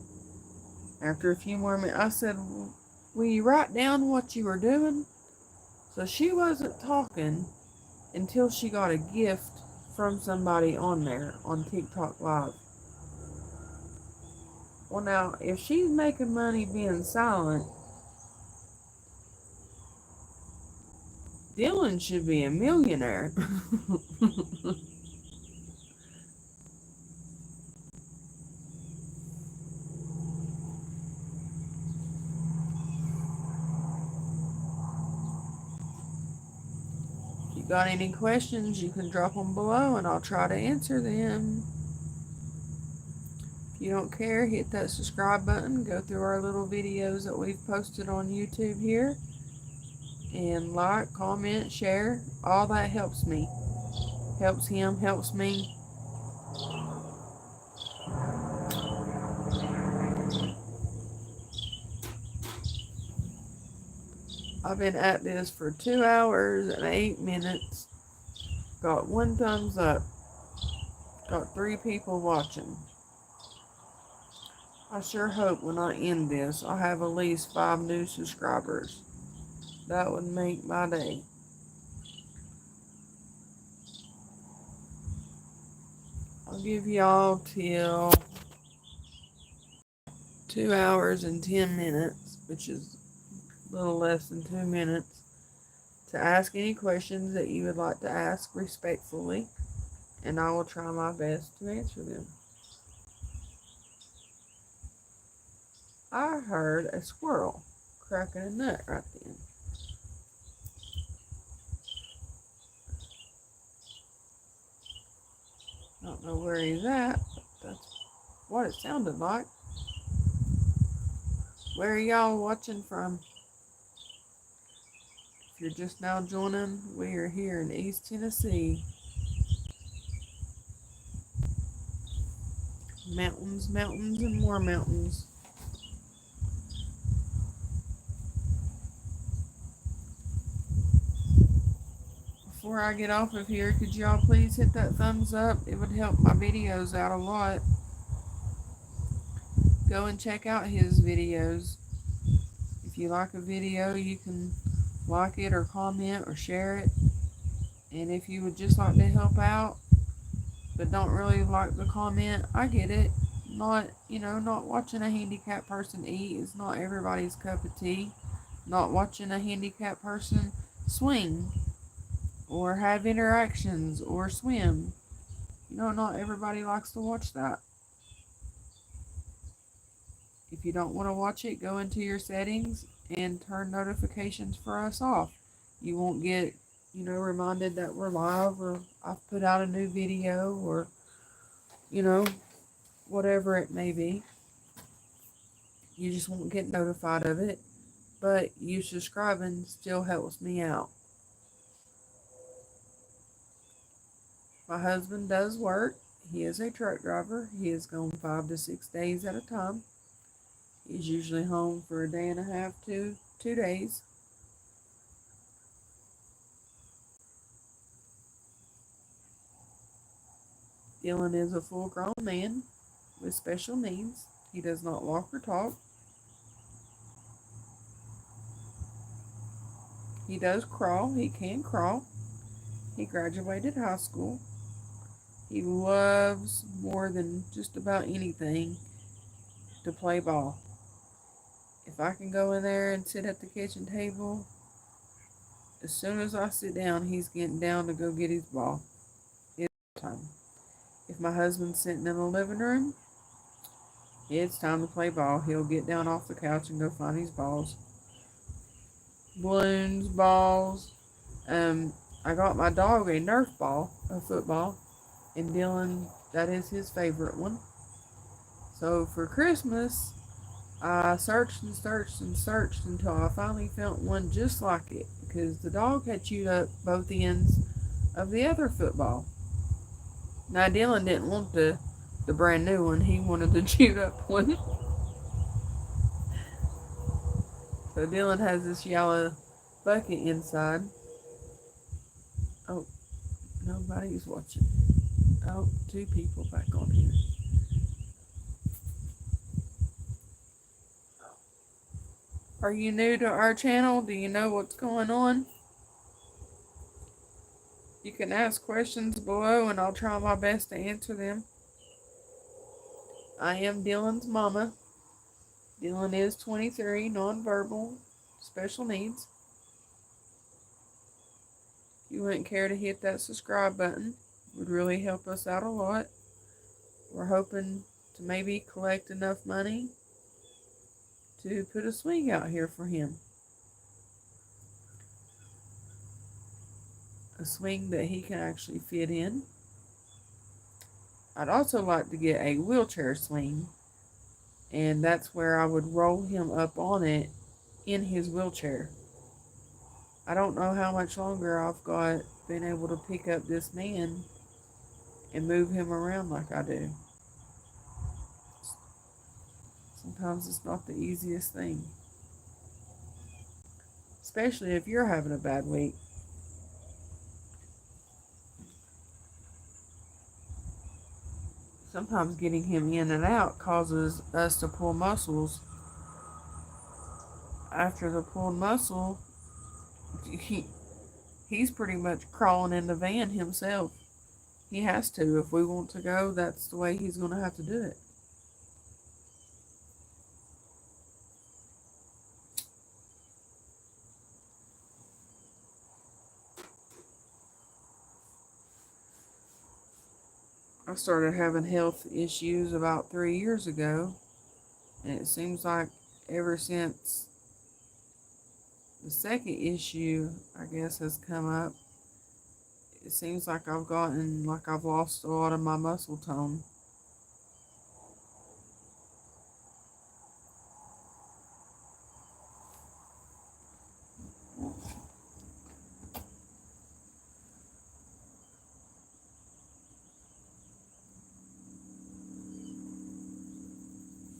After a few more minutes, I said, "Will you write down what you were doing?" So she wasn't talking until she got a gift from somebody on there on TikTok Live. Well, now, if she's making money being silent, Dylan should be a millionaire. If you got any questions, you can drop them below and I'll try to answer them. If you don't care, hit that subscribe button. Go through our little videos that we've posted on YouTube here. And like, comment, share. All that helps me. Helps him, helps me. I've been at this for 2 hours and 8 minutes. Got 1 thumbs up. Got 3 people watching. I sure hope when I end this, I'll have at least 5 new subscribers. That would make my day. I'll give y'all till 2 hours and 10 minutes, which is a little less than 2 minutes, to ask any questions that you would like to ask respectfully, and I will try my best to answer them. I heard a squirrel cracking a nut right then. I don't know where he's at, but that's what it sounded like. Where are y'all watching from? If you're just now joining, we are here in East Tennessee. Mountains, mountains, and more mountains. Before I get off of here, could y'all please hit that thumbs up? It would help my videos out a lot. Go and check out his videos. If you like a video, you can like it or comment or share it. And if you would just like to help out, but don't really like the comment, I get it. Not watching a handicapped person eat is not everybody's cup of tea. Not watching a handicapped person swing or have interactions or swim. Not everybody likes to watch that. If you don't want to watch it, go into your settings and turn notifications for us off. You won't get, reminded that we're live or I've put out a new video or, whatever it may be. You just won't get notified of it. But you subscribing still helps me out. My husband does work. He is a truck driver. He is gone 5 to 6 days at a time. He's usually home for a day and a half to 2 days. Dylan is a full-grown man with special needs. He does not walk or talk. He does crawl. He can crawl. He graduated high school. He loves more than just about anything to play ball. If I can go in there and sit at the kitchen table, as soon as I sit down, he's getting down to go get his ball. It's time. If my husband's sitting in the living room, it's time to play ball. He'll get down off the couch and go find his balls. Balloons, balls. I got my dog a Nerf ball, a football, and Dylan, that is his favorite one. So for Christmas, I searched and searched and searched until I finally found one just like it, because the dog had chewed up both ends of the other football. Now Dylan didn't want the brand new one, he wanted the chewed up one. So Dylan has this yellow bucket inside. Oh, nobody's watching. Oh, 2 people back on here. Are you new to our channel? Do you know what's going on? You can ask questions below and I'll try my best to answer them. I am Dylan's mama. Dylan is 23, nonverbal, special needs. If you wouldn't care to hit that subscribe button, it would really help us out a lot. We're hoping to maybe collect enough money to put a swing out here for him. A swing that he can actually fit in. I'd also like to get a wheelchair swing, and that's where I would roll him up on it in his wheelchair. I don't know how much longer I've got being able to pick up this man and move him around like I do. Sometimes it's not the easiest thing, especially if you're having a bad week. Sometimes getting him in and out causes us to pull muscles. After the pulled muscle, he's pretty much crawling in the van himself. He has to. If we want to go, that's the way he's going to have to do it. I started having health issues about 3 years ago, and it seems like ever since the second issue, I guess, has come up, it seems like I've lost a lot of my muscle tone.